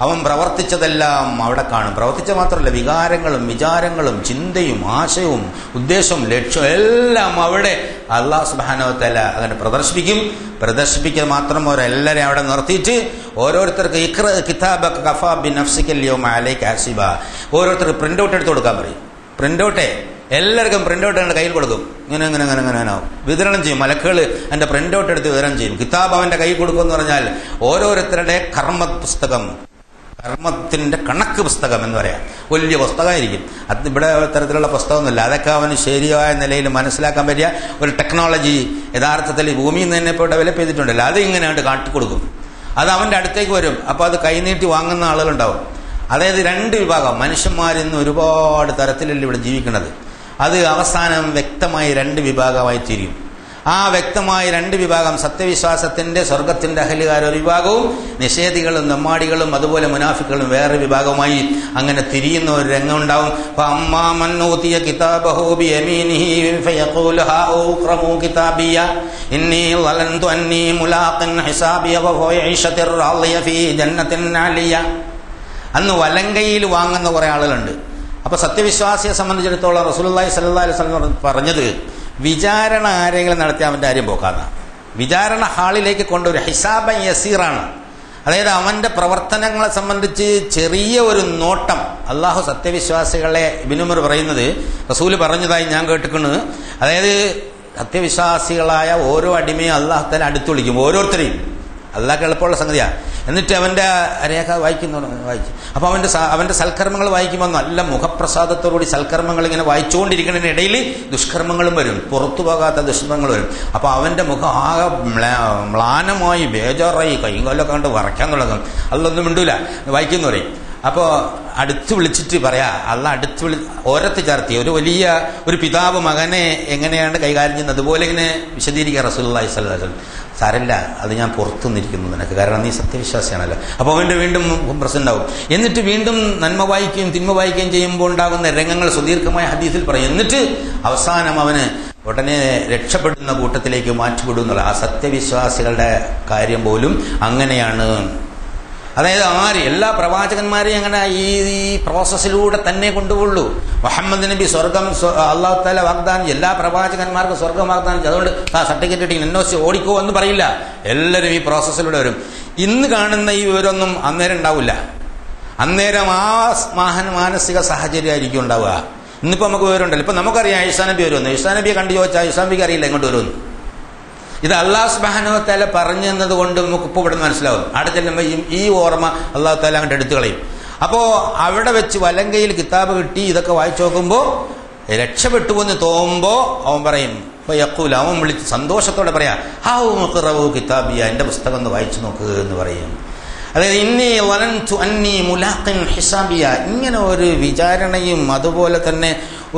അവൻ പ്രവർത്തിച്ചതെല്ലാം അവിടെ കാണും. പ്രവർത്തിച്ച മാത്രമല്ല, വികാരങ്ങളും വിചാരങ്ങളും ചിന്തയും ആശയവും ഉദ്ദേശവും ലക്ഷ്യവും എല്ലാം അവിടെ അല്ലാഹു സുബ്ഹാനഹു വ തആല അങ്ങനെ പ്രദർശിപ്പിക്കുക മാത്രം പോരാ, എല്ലാവരെയും അവിടെ നിർത്തിയിട്ട് ഓരോരുത്തർക്ക് ഇഖ്റ കിതാബക കഫാ ബിനഫ്സിക അൽയൗമ അലൈക ഹസിബ, ഓരോരുത്തർക്ക് പ്രിന്റ് ഔട്ട് എടുത്ത് കൊടുക്കാൻ പറയും. പ്രിന്റ് ഔട്ടേ എല്ലാവർക്കും പ്രിന്റ് ഔട്ട് കയ്യിൽ കൊടുക്കും, ഇങ്ങനെ വിതരണം ചെയ്യും. മലക്കുകൾ എൻ്റെ പ്രിന്റ് ഔട്ട് എടുത്ത് വിതരണം ചെയ്യും. കിതാബ് അവൻ്റെ കയ്യിൽ കൊടുക്കുമെന്ന് പറഞ്ഞാൽ ഓരോരുത്തരുടെ കർമ്മത്തിന്റെ കണക്ക് പുസ്തകം എന്ന് പറയാം, വലിയ പുസ്തകമായിരിക്കും. അത് ഇവിടെ തരത്തിലുള്ള പുസ്തകമൊന്നുമില്ല. അതൊക്കെ അവന് ശരിയായ നിലയിൽ മനസ്സിലാക്കാൻ പറ്റിയ ഒരു ടെക്നോളജി യഥാർത്ഥത്തിൽ ഭൂമിയിൽ നിന്ന് തന്നെ ഇപ്പോൾ ഡെവലപ്പ് ചെയ്തിട്ടുണ്ടല്ലോ, അത് ഇങ്ങനെയാണ്ട് കാട്ടിക്കൊടുക്കും. അത് അവൻ്റെ അടുത്തേക്ക് വരും. അപ്പോൾ അത് കൈനീട്ടി വാങ്ങുന്ന ആളുകളുണ്ടാവും. അതായത് രണ്ട് വിഭാഗം മനുഷ്യന്മാരിന്ന് ഒരുപാട് തരത്തിലല്ല ഇവിടെ ജീവിക്കുന്നത്. അത് അവസാനം വ്യക്തമായി രണ്ട് വിഭാഗമായി തിരിയും. ആ വ്യക്തമായ രണ്ട് വിഭാഗം, സത്യവിശ്വാസത്തിന്റെ സ്വർഗത്തിന്റെ അഹലുകാർ ഒരു വിഭാഗവും, നിഷേധികളും നെമ്മാടികളും അതുപോലെ മുനാഫിക്കുകളും വേറെ വിഭാഗവുമായി അങ്ങനെ തിരിയുന്ന ഒരു രംഗം ഉണ്ടാവും. അന്ന് വലങ്കയിൽ വാങ്ങുന്ന കുറെ ആളുകളുണ്ട്. അപ്പൊ സത്യവിശ്വാസിയെ സംബന്ധിച്ചിടത്തോളം റസൂലുള്ളാഹി സ്വല്ലല്ലാഹു അലൈഹി വസല്ലം പറഞ്ഞത്, വിചാരണ ആരെങ്കിലും നടത്തി അവൻ്റെ കാര്യം പോക്കാന്നാണ്. വിചാരണ ഹാളിലേക്ക് കൊണ്ടൊരു ഹിസാബൻ യസീറാണ്. അതായത് അവന്റെ പ്രവർത്തനങ്ങളെ സംബന്ധിച്ച് ചെറിയ ഒരു നോട്ടം. അള്ളാഹു സത്യവിശ്വാസികളെ ഇബ്നു ഉമർ പറയുന്നത് റസൂല് പറഞ്ഞതായി ഞാൻ കേട്ടിട്ടുണ്ട്. അതായത് സത്യവിശ്വാസികളായ ഓരോ അടിമയും അള്ളാഹു തആല അടുത്ത് വിളിക്കും, ഓരോരുത്തരെയും. അള്ളാഹ്ക്ക് എളുപ്പമുള്ള സംഗതിയാണ്. എന്നിട്ട് അവന്റെ രേഖ വായിക്കും. അപ്പൊ അവന്റെ സൽക്കർമ്മങ്ങൾ വായിക്കുമ്പോൾ നല്ല മുഖപ്രസാദത്തോടുകൂടി സൽക്കർമ്മങ്ങൾ ഇങ്ങനെ വായിച്ചുകൊണ്ടിരിക്കുന്നതിനിടയിൽ ദുഷ്കർമ്മങ്ങളും വരും, പുറത്തു പോകാത്ത ദുഷ്കർമ്മങ്ങൾ വരും. അപ്പൊ അവന്റെ മുഖം ആകെ മ്ലാനമായി ബേജാറായി കൈകാലൊക്കെ കണ്ട് വറയ്ക്കാൻ തുടങ്ങും. അതൊന്നും മിണ്ടൂല, വായിക്കുന്നു പറയും. അപ്പോൾ അടുത്ത് വിളിച്ചിട്ട് പറയാ, അള്ള അടുത്ത് ഓരത്ത് ചേർത്തി ഒരു വലിയ ഒരു പിതാവ് മകനെ എങ്ങനെയാണ് കൈകാര്യം ചെയ്യുന്നത് അതുപോലെ ഇങ്ങനെ വിശദീകരിക്കുക റസൂലുള്ളാഹി സ്വല്ലല്ലാഹു അലൈഹി വസല്ലം. സാരല്ല, അത് ഞാൻ പുറത്തു നിന്നിരിക്കുന്നു നിനക്ക്, കാരണം നീ സത്യവിശ്വാസിയാണല്ലോ. അപ്പോൾ അവൻ്റെ വീണ്ടും പ്രശ്നമുണ്ടാവും. എന്നിട്ട് വീണ്ടും നന്മ വായിക്കുകയും തിന്മ വായിക്കുകയും ചെയ്യുമ്പോൾ ഉണ്ടാകുന്ന രംഗങ്ങൾ സുദീർഘമായ ഹദീസിൽ പറയും. എന്നിട്ട് അവസാനം അവന് ഉടനെ രക്ഷപ്പെടുന്ന കൂട്ടത്തിലേക്ക് മാറ്റിവിടും എന്നുള്ള ആ സത്യവിശ്വാസികളുടെ കാര്യം പോലും അങ്ങനെയാണ്. അതായത് എല്ലാ പ്രവാചകന്മാരെയും അങ്ങനെ ഈ പ്രോസസ്സിലൂടെ തന്നെ കൊണ്ടുപോകുള്ളൂ. മുഹമ്മദ് നബി സ്വർഗം അല്ലാഹു തആല വാഗ്ദാനം, എല്ലാ പ്രവാചകന്മാർക്കും സ്വർഗം വാഗ്ദാനം. അതുകൊണ്ട് സർട്ടിഫിക്കറ്റ് കിട്ടി NOC ഓടിക്കോ എന്ന് പറയില്ല. എല്ലാവരും ഈ പ്രോസസ്സിലൂടെ വരും. ഇന്ന് കാണുന്ന ഈ വിവരമൊന്നും അന്നേരം ഉണ്ടാവില്ല. അന്നേരം ആ മാനസിക സാഹചര്യമായിരിക്കും ഉണ്ടാവുക. ഇന്നിപ്പോൾ നമുക്ക് വിവരമുണ്ടല്ലോ. ഇപ്പം നമുക്കറിയാം ഈസാ നബി വരുമെന്ന്. ഈസാ നബിയെ കണ്ടു ചോദിച്ചാൽ ഈസാ നബിക്ക് അറിയില്ല എങ്ങോട്ട് വരുമെന്ന്. ഇത് അല്ലാഹു സുബ്ഹാനഹു വ തആല പറഞ്ഞു തന്നത് കൊണ്ട് നമുക്ക് ഇപ്പോൾ ഇവിടെ മനസ്സിലാവും. അവിടെ ചെല്ലുമ്പോൾ ഈ ഓർമ്മ അല്ലാഹു തആല അങ്ങോട്ട് എടുത്തു കളയും. അപ്പോൾ അവിടെ വെച്ച് വലങ്കയിൽ കിതാബ് കിട്ടി ഇതൊക്കെ വായിച്ചു നോക്കുമ്പോൾ രക്ഷപ്പെട്ടു എന്ന് തോന്നുമ്പോൾ അവൻ പറയും, യഖൂൽ, അവൻ വിളിച്ച് സന്തോഷത്തോടെ പറയാം, ഹാഉ മുഖ്റഉ കിതാബിയ, എൻ്റെ പുസ്തകം ഒന്ന് വായിച്ചു നോക്കുക എന്ന് പറയും. അതായത് ഇന്നി വലൻതു അന്നി മുലാഖിൻ ഹിസാബിയ, ഇങ്ങനെ ഒരു വിചാരണയും അതുപോലെ തന്നെ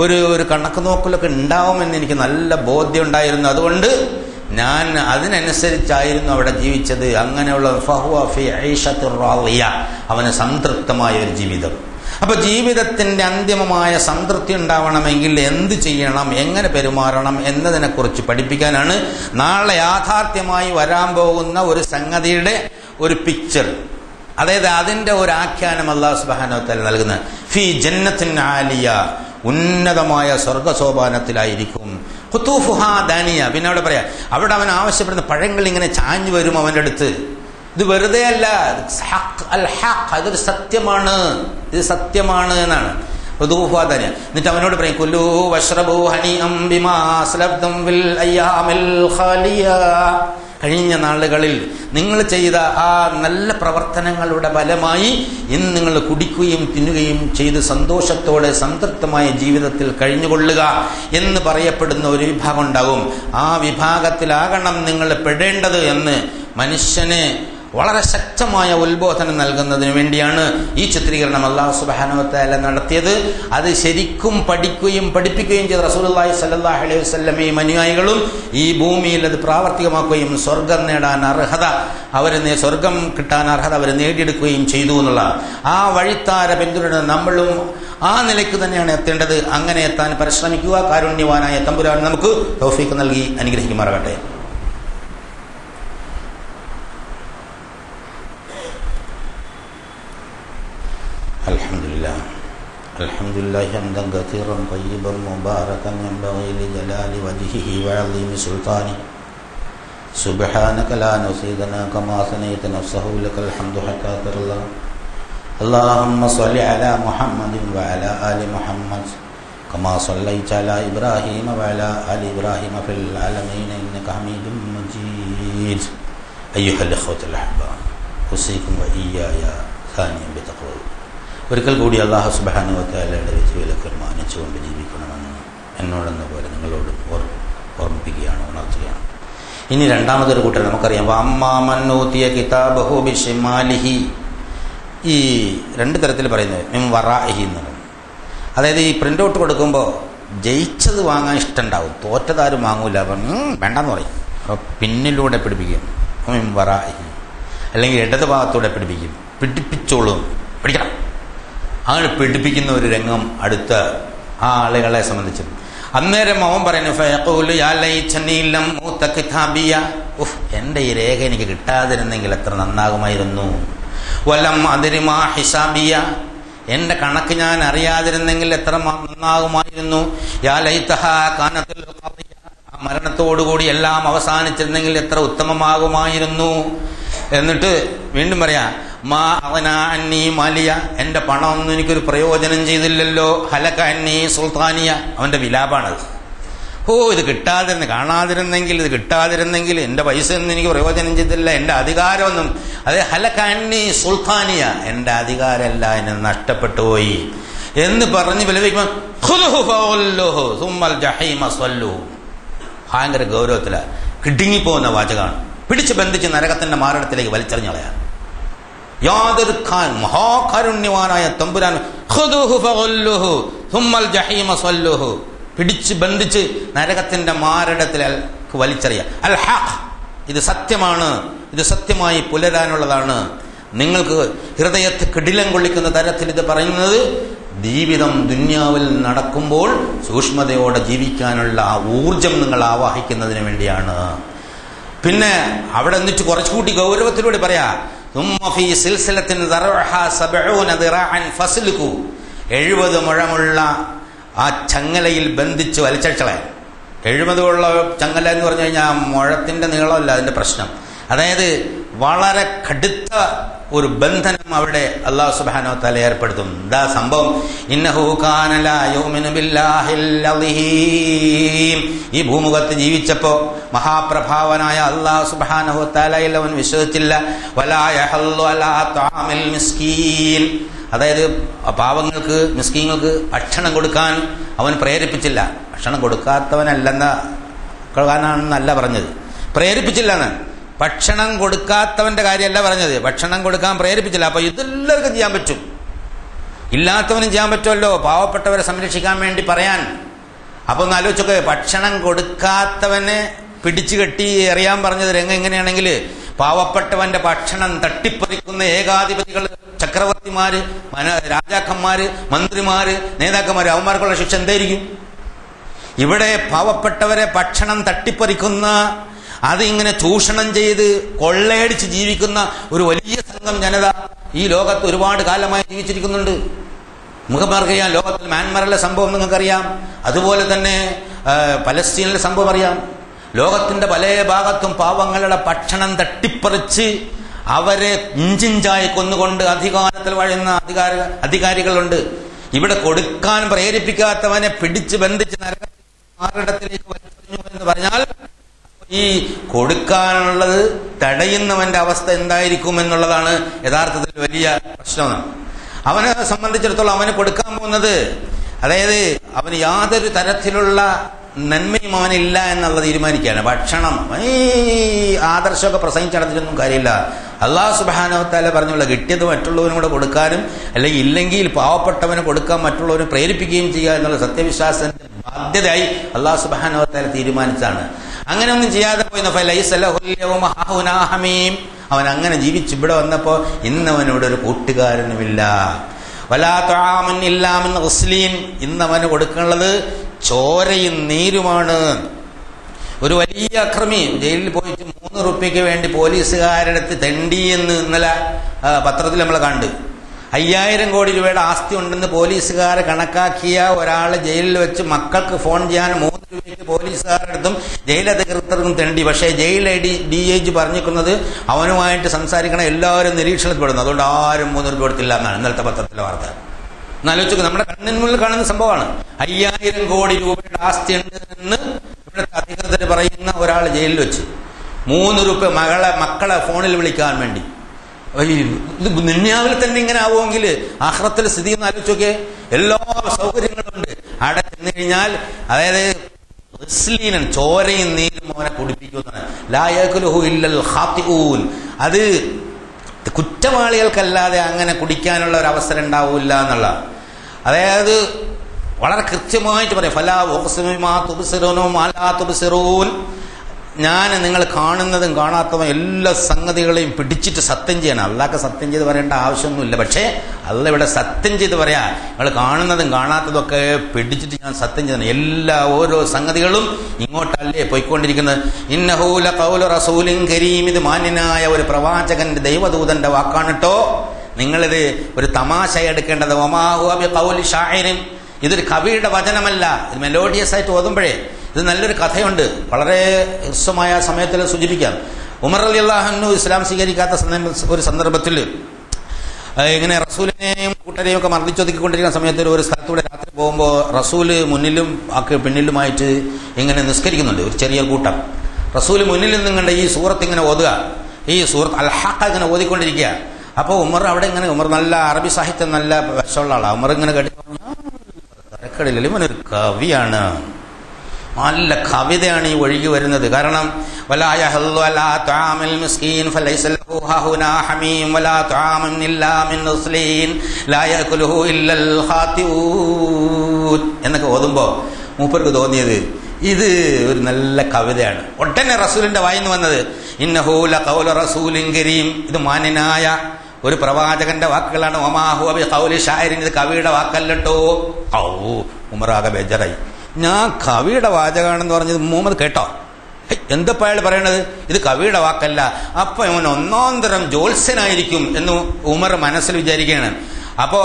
ഒരു കണക്ക് നോക്കലൊക്കെ ഉണ്ടാവുമെന്ന് എനിക്ക് നല്ല ബോധ്യം ഉണ്ടായിരുന്നു. അതുകൊണ്ട് ഞാൻ അതിനനുസരിച്ചായിരുന്നു അവിടെ ജീവിച്ചത്. അങ്ങനെയുള്ള ഫഹുവ ഫി ഐഷത്തിർ റാളിയ, അവന് സംതൃപ്തമായ ഒരു ജീവിതം. അപ്പൊ ജീവിതത്തിന്റെ അന്തിമമായ സംതൃപ്തി ഉണ്ടാവണമെങ്കിൽ എന്ത് ചെയ്യണം, എങ്ങനെ പെരുമാറണം എന്നതിനെക്കുറിച്ച് പഠിപ്പിക്കാനാണ് നാളെ യാഥാർത്ഥ്യമായി വരാൻ പോകുന്ന ഒരു സംഗതിയുടെ ഒരു പിക്ചർ. അതായത് അതിന്റെ ഒരു ആഖ്യാനം അല്ലാഹു സുബ്ഹാനഹു വ തആല നൽകുന്നത്. ഫി ജന്നത്തിൻ ആലിയ, ഉന്നതമായ സ്വർഗസോപാനത്തിലായിരിക്കും. ഖുതൂഫുഹാ ദാനിയ, പിന്നെ അവിടെ പറയാം, അവിടെ അവൻ ആവശ്യപ്പെടുന്ന പഴങ്ങൾ ഇങ്ങനെ ചാഞ്ഞു വരും അവൻ്റെ അടുത്ത്. ഇത് വെറുതെ അല്ല, അതൊരു സത്യമാണ്, ഇത് സത്യമാണ് എന്നാണ്. ഖുതൂഫുഹാ ദാനിയ. എന്നിട്ട് അവനോട് പറയും, കുലൂ വശ്റബൂ ഹനീഅം ബിമാ അസ്ലഫ്തും ഫിൽ അയ്യാമിൽ ഖാലിയ, കഴിഞ്ഞ നാളുകളിൽ നിങ്ങൾ ചെയ്ത ആ നല്ല പ്രവർത്തനങ്ങളുടെ ഫലമായി ഇന്ന് നിങ്ങൾ കുടിക്കുകയും തിന്നുകയും ചെയ്ത് സന്തോഷത്തോടെ സംതൃപ്തമായ ജീവിതത്തിൽ കഴിഞ്ഞുകൊള്ളുക എന്ന് പറയപ്പെടുന്ന ഒരു വിഭാഗം ഉണ്ടാകും. ആ വിഭാഗത്തിലാകണം നിങ്ങൾ പെടേണ്ടത് എന്ന് മനുഷ്യനെ വളരെ ശക്തമായ ഉത്ബോധനം നൽകുന്നതിന് വേണ്ടിയാണ് ഈ ചിത്രീകരണം അല്ലാഹു സുബ്ഹാനഹു വ തആല നടത്തിയത്. അത് ശരിക്കും പഠിപ്പിക്കുകയും ചെയ്ത റസൂലുള്ളാഹി സ്വല്ലല്ലാഹു അലൈഹി വസല്ലമയും അനുയായികളും ഈ ഭൂമിയിൽ അത് പ്രാവർത്തികമാക്കുകയും സ്വർഗം നേടാൻ അർഹത സ്വർഗം കിട്ടാൻ അർഹത അവർ നേടിയെടുക്കുകയും ചെയ്തു എന്നുള്ള ആ വഴിത്താര പിന്തുടരുന്ന നമ്മളും ആ നിലയ്ക്ക് തന്നെയാണ് എത്തേണ്ടത്. അങ്ങനെ എത്താൻ പരിശ്രമിക്കുക. കാരുണ്യവാനായ തമ്പുരാൻ നമുക്ക് തൗഫീഖ് നൽകി അനുഗ്രഹിക്കുമാറാകട്ടെ. അൽഹംദുലില്ലാഹി ഹംദൻ കസീറൻ തയ്യിബൻ മുബാറകൻ യൻബഗി ലിജലാലി വജ്ഹിഹി വഅളീമി സുൽത്താനി സുബ്ഹാനക ലാ നസീദനാ കമാ സനൈത നഫ്സഹു ലകൽ ഹംദു ഹത്താ തറല്ലാ اللهم صل على محمد وعلى آل محمد كما صليت على إبراهيم وعلى آل إبراهيم في العالمين إنك حميد مجيد. أيها الإخوة الأحباب أوصيكم وإياي ثانيا بتقوى. ഒരിക്കൽ കൂടി അല്ലാഹു സുബ്ഹാനഹു വ തആലയുടെ വിധിവിലക്കുകൾ മാനിച്ചുകൊണ്ട് ജീവിക്കണമെന്ന് എന്നോടെന്ന പോലെ നിങ്ങളോട് ഓർമ്മിപ്പിക്കുകയാണ്, ഉണർത്തുകയാണ്. ഇനി രണ്ടാമതൊരു കൂട്ടർ നമുക്കറിയാം. വഅമ്മാ മൻ ഊതിയ കിതാബഹു ബിശിമാലിഹി. ഈ രണ്ട് തരത്തിൽ പറയുന്നത് മിൻ വറാഇഹി എന്നുള്ളത്. അതായത് ഈ പ്രിൻ്റ് ഔട്ട് കൊടുക്കുമ്പോൾ ജയിച്ചത് വാങ്ങാൻ ഇഷ്ടമുണ്ടാവും, തോറ്റതാരും വാങ്ങൂല. അപ്പം വേണ്ടെന്ന് പറയും. അപ്പോൾ പിന്നിലൂടെ പിടിപ്പിക്കും. മിൻ വറാഇഹി, അല്ലെങ്കിൽ ഇടത് ഭാഗത്തൂടെ പിടിപ്പിക്കും. പിടിപ്പിച്ചോളും, പിടിക്കണം. അങ്ങനെ പിടിപ്പിക്കുന്ന ഒരു രംഗം അടുത്ത ആ ആളുകളെ സംബന്ധിച്ച്. അന്നേരം അവൻ പറയുന്നു ഫയഖൂലു യാ ലൈതനി ലം ഊത കിതാബിയ. എൻ്റെ ഈ രേഖ എനിക്ക് കിട്ടാതിരുന്നെങ്കിൽ എത്ര നന്നാകുമായിരുന്നു. വലം അദ്രി മാ ഹിസാബിയ. എൻ്റെ കണക്ക് ഞാൻ അറിയാതിരുന്നെങ്കിൽ എത്ര നന്നാകുമായിരുന്നു. യാ ലൈതഹാ കാനത്തുൽ ഖദിയ. മരണത്തോടുകൂടി എല്ലാം അവസാനിച്ചിരുന്നെങ്കിൽ എത്ര ഉത്തമമാകുമായിരുന്നു. എന്നിട്ട് വീണ്ടും പറയാം മാ അവന അന്നീ മാലിയ. എൻ്റെ പണമൊന്നും എനിക്കൊരു പ്രയോജനം ചെയ്തില്ലല്ലോ. ഹലക അന്നീ സുൽത്താനിയ. അവൻ്റെ വിലാപാണത്. ഇത് കാണാതിരുന്നെങ്കിൽ ഇത് കിട്ടാതിരുന്നെങ്കിൽ എൻ്റെ പൈസ ഒന്നും എനിക്ക് പ്രയോജനം ചെയ്തില്ല, എൻ്റെ അധികാരമൊന്നും. അതെ, ഹലക അന്നീ സുൽത്താനിയ, എൻ്റെ അധികാരമല്ല, എന്നെ നഷ്ടപ്പെട്ടു പോയി എന്ന് പറഞ്ഞ് വിലപിക്കുമ്പോൾ ഭയങ്കര ഗൗരവത്തില കിടുങ്ങിപ്പോകുന്ന വാചകമാണ്. പിടിച്ച് ബന്ധിച്ച് നരകത്തിന്റെ മാരടത്തിലേക്ക് വലിച്ചെറിഞ്ഞ കളയാൻ യാതൊരു മഹാകാരുണ്യവാനായ തമ്പുരാൻ പിടിച്ച് ബന്ധിച്ച് നരകത്തിന്റെ മാരടത്തിലേക്ക് വലിച്ചെറിയ. അൽ ഹഖ്, ഇത് സത്യമാണ്, ഇത് സത്യമായി പുലരാനുള്ളതാണ്. നിങ്ങൾക്ക് ഹൃദയത്തെ കിടിലം കൊള്ളിക്കുന്ന തരത്തിൽ ഇത് പറയുന്നത് ജീവിതം ദുന്യാവിൽ നടക്കുമ്പോൾ സൂക്ഷ്മതയോടെ ജീവിക്കാനുള്ള ആ ഊർജം നിങ്ങൾ ആവാഹിക്കുന്നതിന് വേണ്ടിയാണ്. പിന്നെ അവിടെ എന്നിട്ട് കുറച്ചുകൂടി ഗൗരവത്തിലൂടെ പറയാ 70 മുഴമുള്ള ആ ചങ്ങലയിൽ ബന്ധിച്ച് വലിച്ചളയാൻ. 70 ഉള്ള ചങ്ങല എന്ന് പറഞ്ഞു കഴിഞ്ഞാൽ മുഴത്തിന്റെ നീളമല്ല അതിന്റെ പ്രശ്നം. അതായത് വളരെ കടുത്ത ഒരു ബന്ധനം അവിടെ അല്ലാഹു സുബ്ഹാനഹു വ തആല ഏർപ്പെടുത്തും. എന്താ സംഭവം? ഇന്നഹു കാന ലാ യുമിനു ബില്ലാഹിൽ അളീം. ഈ ഭൂമുഖത്ത് ജീവിച്ചപ്പോ മഹാപ്രഭാവനായ അല്ലാഹു സുബ്ഹാനഹു വ തആലയിൽ അവൻ വിശ്വസിച്ചില്ല. വലാ യഹല്ലു അലാ തആമിൽ മിസ്കീൻ. അതായത് പാവങ്ങൾക്ക്, മിസ്കീങ്ങൾക്ക് ഭക്ഷണം കൊടുക്കാൻ അവൻ പ്രേരിപ്പിച്ചില്ല. ഭക്ഷണം കൊടുക്കാത്തവനല്ലെന്നല്ല പറഞ്ഞത്, പ്രേരിപ്പിച്ചില്ല എന്നാണ്. ഭക്ഷണം കൊടുക്കാത്തവന്റെ കാര്യമല്ല പറഞ്ഞത്, ഭക്ഷണം കൊടുക്കാൻ പ്രേരിപ്പിച്ചില്ല. അപ്പൊ ഇതെല്ലാവർക്കും ചെയ്യാൻ പറ്റും, ഇല്ലാത്തവനും ചെയ്യാൻ പറ്റുമല്ലോ, പാവപ്പെട്ടവരെ സംരക്ഷിക്കാൻ വേണ്ടി പറയാൻ. അപ്പൊ ഒന്ന് ആലോചിച്ചൊക്കെ, ഭക്ഷണം കൊടുക്കാത്തവനെ പിടിച്ചു കെട്ടി എറിയാൻ പറഞ്ഞത് രംഗം എങ്ങനെയാണെങ്കിൽ, പാവപ്പെട്ടവന്റെ ഭക്ഷണം തട്ടിപ്പറിക്കുന്ന ഏകാധിപതികൾ, ചക്രവർത്തിമാര്, രാജാക്കന്മാര്, മന്ത്രിമാര്, നേതാക്കന്മാര്, അവന്മാർക്കുള്ള ശിക്ഷ എന്തായിരിക്കും? ഇവിടെ പാവപ്പെട്ടവരെ ഭക്ഷണം തട്ടിപ്പറിക്കുന്ന, അത് ഇങ്ങനെ ചൂഷണം ചെയ്ത് കൊള്ളയടിച്ച് ജീവിക്കുന്ന ഒരു വലിയ സംഘം ജനത ഈ ലോകത്ത് ഒരുപാട് കാലമായി ജീവിച്ചിരിക്കുന്നുണ്ട്. നമുക്കറിയാം, ലോകത്തിൽ മ്യാൻമറിലെ സംഭവം നിങ്ങൾക്കറിയാം, അതുപോലെ തന്നെ പലസ്തീനിലെ സംഭവം അറിയാം. ലോകത്തിന്റെ പല ഭാഗത്തും പാവങ്ങളുടെ ഭക്ഷണം തട്ടിപ്പറിച്ച് അവരെ ഇഞ്ചിഞ്ചായി കൊന്നുകൊണ്ട് അധികാരത്തിൽ വഴുന്ന അധികാരികളുണ്ട്. ഇവിടെ കൊടുക്കാൻ പ്രേരിപ്പിക്കാത്തവനെ പിടിച്ച് ബന്ധിച്ച് നരകത്തിലേക്ക് വലിച്ചെറിഞ്ഞു എന്ന് പറഞ്ഞാൽ ഈ കൊടുക്കാനുള്ളത് തടയുന്നവന്റെ അവസ്ഥ എന്തായിരിക്കും എന്നുള്ളതാണ് യഥാർത്ഥത്തിൽ വലിയ പ്രശ്നമാണ്. അവനെ സംബന്ധിച്ചിടത്തോളം അവന് കൊടുക്കാൻ പോകുന്നത്, അതായത് അവന് യാതൊരു തരത്തിലുള്ള നന്മയും അവനില്ല എന്നുള്ള തീരുമാനിക്കുകയാണ്. ഭക്ഷണം, ഈ ആദർശമൊക്കെ പ്രസംഗിച്ചടത്തിട്ടൊന്നും കാര്യമില്ല. അല്ലാഹു സുബ്ഹാനഹു വ തആല പറഞ്ഞുള്ള കിട്ടിയത് മറ്റുള്ളവനും കൂടെ കൊടുക്കാനും അല്ലെങ്കിൽ ഇല്ലെങ്കിൽ പാവപ്പെട്ടവന് കൊടുക്കാൻ മറ്റുള്ളവരെ പ്രേരിപ്പിക്കുകയും ചെയ്യുക എന്നുള്ള സത്യവിശ്വാസത്തിന്റെ ബാധ്യതയായി അല്ലാഹു സുബ്ഹാനഹു വ തആല തീരുമാനിച്ചാണ്. അങ്ങനെ ഒന്നും ചെയ്യാതെ പോയി അവൻ അങ്ങനെ ജീവിച്ച് ഇവിടെ വന്നപ്പോ ഇന്നവനോട് ഒരു കൂട്ടുകാരനുമില്ല. വലാ തആമുൻ ഇല്ലാ മിൻ ഗസ്ലീൻ, ഇന്നവന് കൊടുക്കാനുള്ളത് ചോരയും നീരുമാണ്. ഒരു വലിയ അക്രമി ജയിലിൽ പോയിട്ട് 3 റുപ്യക്ക് വേണ്ടി പോലീസുകാരുടെ അടുത്ത് തെണ്ടി എന്ന് ഇന്നലെ പത്രത്തിൽ നമ്മൾ കണ്ട്. 5000 കോടി രൂപയുടെ ആസ്തി ഉണ്ടെന്ന് പോലീസുകാരെ കണക്കാക്കിയ ഒരാൾ ജയിലിൽ വെച്ച് മക്കൾക്ക് ഫോൺ ചെയ്യാൻ 3 രൂപയ്ക്ക് പോലീസുകാരുടെ അടുത്തും ജയിലധികൃതർക്കും തെണ്ടി. പക്ഷേ ജയിൽ DIG പറഞ്ഞിരിക്കുന്നത് അവനുമായിട്ട് സംസാരിക്കണ എല്ലാവരും നിരീക്ഷണത്തിൽപ്പെടുന്നു, അതുകൊണ്ട് ആരും 3 രൂപ കൊടുത്തില്ല എന്നാണ് ഇന്നലത്തെ പത്രത്തിലെ വാർത്ത. എന്നാലോചിച്ചു, നമ്മുടെ കണ്ണിന് മുന്നിൽ കാണുന്ന സംഭവമാണ്. 5000 കോടി രൂപയുടെ ആസ്തി ഉണ്ട് എന്ന് ഇവിടുത്തെ അധികൃതർ പറയുന്ന ഒരാൾ ജയിലിൽ വെച്ച് 3 രൂപ മക്കളെ ഫോണിൽ വിളിക്കാൻ വേണ്ടി. ഇത് ദുനിയാവിൽ തന്നെ ഇങ്ങനെ ആവുമെങ്കിൽ ആഖിറത്തിൽ സ്ഥിതി ഒന്ന് ആലോചിച്ചൊക്കെ. എല്ലാ സൗകര്യങ്ങളുണ്ട്, അവിടെ ചെന്ന് കഴിഞ്ഞാൽ അതായത് ചോരയും നീരും അവനെ കുടിപ്പിക്കുന്നതാണ്. ലാ യഅകുലുഹു ഇല്ലൽ ഖാതിഊൻ, അത് കുറ്റവാളികൾക്കല്ലാതെ അങ്ങനെ കുടിക്കാനുള്ള ഒരു അവസരം ഉണ്ടാവില്ല എന്നുള്ള. അതായത് വളരെ കൃത്യമായിട്ട് പറയാം, ഫലാ ഉഖ്സിമു ബിമാ തുബ്സിറൂന വമാ ലാ തുബ്സിറൂൻ, ഞാൻ നിങ്ങൾ കാണുന്നതും കാണാത്തതും എല്ലാ സംഗതികളെയും പിടിച്ചിട്ട് സത്യം ചെയ്യണം. അല്ലാഹ് സത്യം ചെയ്ത് പറയേണ്ട ആവശ്യമൊന്നുമില്ല. പക്ഷേ അല്ലാഹ് ഇവിടെ സത്യം ചെയ്ത് പറയാ, നിങ്ങൾ കാണുന്നതും കാണാത്തതും ഒക്കെ പിടിച്ചിട്ട് ഞാൻ സത്യം ചെയ്യണം. എല്ലാ ഓരോ സംഗതികളും ഇങ്ങോട്ടല്ലേ പോയിക്കൊണ്ടിരിക്കുന്നത്. ഇന്നഹു ലഖൗലു റസൂലിൻ കരീം, ഇത് മാന്യനായ ഒരു പ്രവാചകന്റെ ദൈവദൂതന്റെ വാക്കാണ് കേട്ടോ. നിങ്ങളിത് ഒരു തമാശ എടുക്കേണ്ടത്. വമാ ഹുവ ബിഖൗലി ഷാഇരിൻ, ഇതൊരു കവിയുടെ വചനമല്ല. ഇത് മെലോഡിയസ് ആയിട്ട് ഓതുമ്പോഴേ ഇത് നല്ലൊരു കഥയുണ്ട്, വളരെ ഹ്രസ്വമായ സമയത്തിൽ സൂചിപ്പിക്കാം. ഉമർ റളിയല്ലാഹു അൻഹു ഇസ്ലാം സ്വീകരിക്കാത്ത ഒരു സന്ദർഭത്തിൽ ഇങ്ങനെ റസൂലിനെയും കൂട്ടരെയും ഒക്കെ മർദ്ദിച്ചൊതുക്കിക്കൊണ്ടിരിക്കുന്ന സമയത്ത് ഒരു സ്ഥലത്തൂടെ രാത്രി പോകുമ്പോൾ റസൂല് മുന്നിലും പിന്നിലുമായിട്ട് ഇങ്ങനെ നിസ്കരിക്കുന്നുണ്ട് ഒരു ചെറിയ കൂട്ടം. റസൂല് മുന്നിൽ നിന്നും കണ്ട ഈ സൂറത്ത് ഇങ്ങനെ ഓതുക, ഈ സൂറത്ത് അൽ ഹഖ് ഇങ്ങനെ ഓതിക്കൊണ്ടിരിക്കുക. അപ്പോൾ ഉമർ അവിടെ ഇങ്ങനെ, ഉമർ നല്ല അറബി സാഹിത്യം നല്ല വശമുള്ള ആളാണ്. ഉമർ ഇങ്ങനെ കേട്ടില്ല, ഇവനൊരു കവിയാണ്, നല്ല കവിതയാണ് ഈ ഒഴുകി വരുന്നത്. കാരണം എന്നൊക്കെ ഓതുമ്പോ മൂപ്പർക്ക് തോന്നിയത് ഇത് ഒരു നല്ല കവിതയാണ്. ഒട്ടനെ റസൂലിന്റെ വായിന്ന് വന്നത് ഇന്നഹു ലഖൗലു റസൂലിൻ കരീം, ഇത് മാന്യനായ ഒരു പ്രവാചകന്റെ വാക്കുകളാണ്. വമാ ഹുവ ബിഖൗലി ഷാഇരിൻ, ഇത് കവിയുടെ വാക്കല്ലട്ടോ. ഉമറാകെ ബേജാറായി. ഞാൻ കവിയുടെ വാചകമാണെന്ന് പറഞ്ഞത് മുഹമ്മദ് കേട്ടോ? എന്തപ്പോ അയാൾ പറയണത്? ഇത് കവിയുടെ വാക്കല്ല. അപ്പൊ ഇവൻ ഒന്നാന്തരം ജോത്സ്യനായിരിക്കും എന്ന് ഉമർ മനസ്സിൽ വിചാരിക്കുകയാണ്. അപ്പോ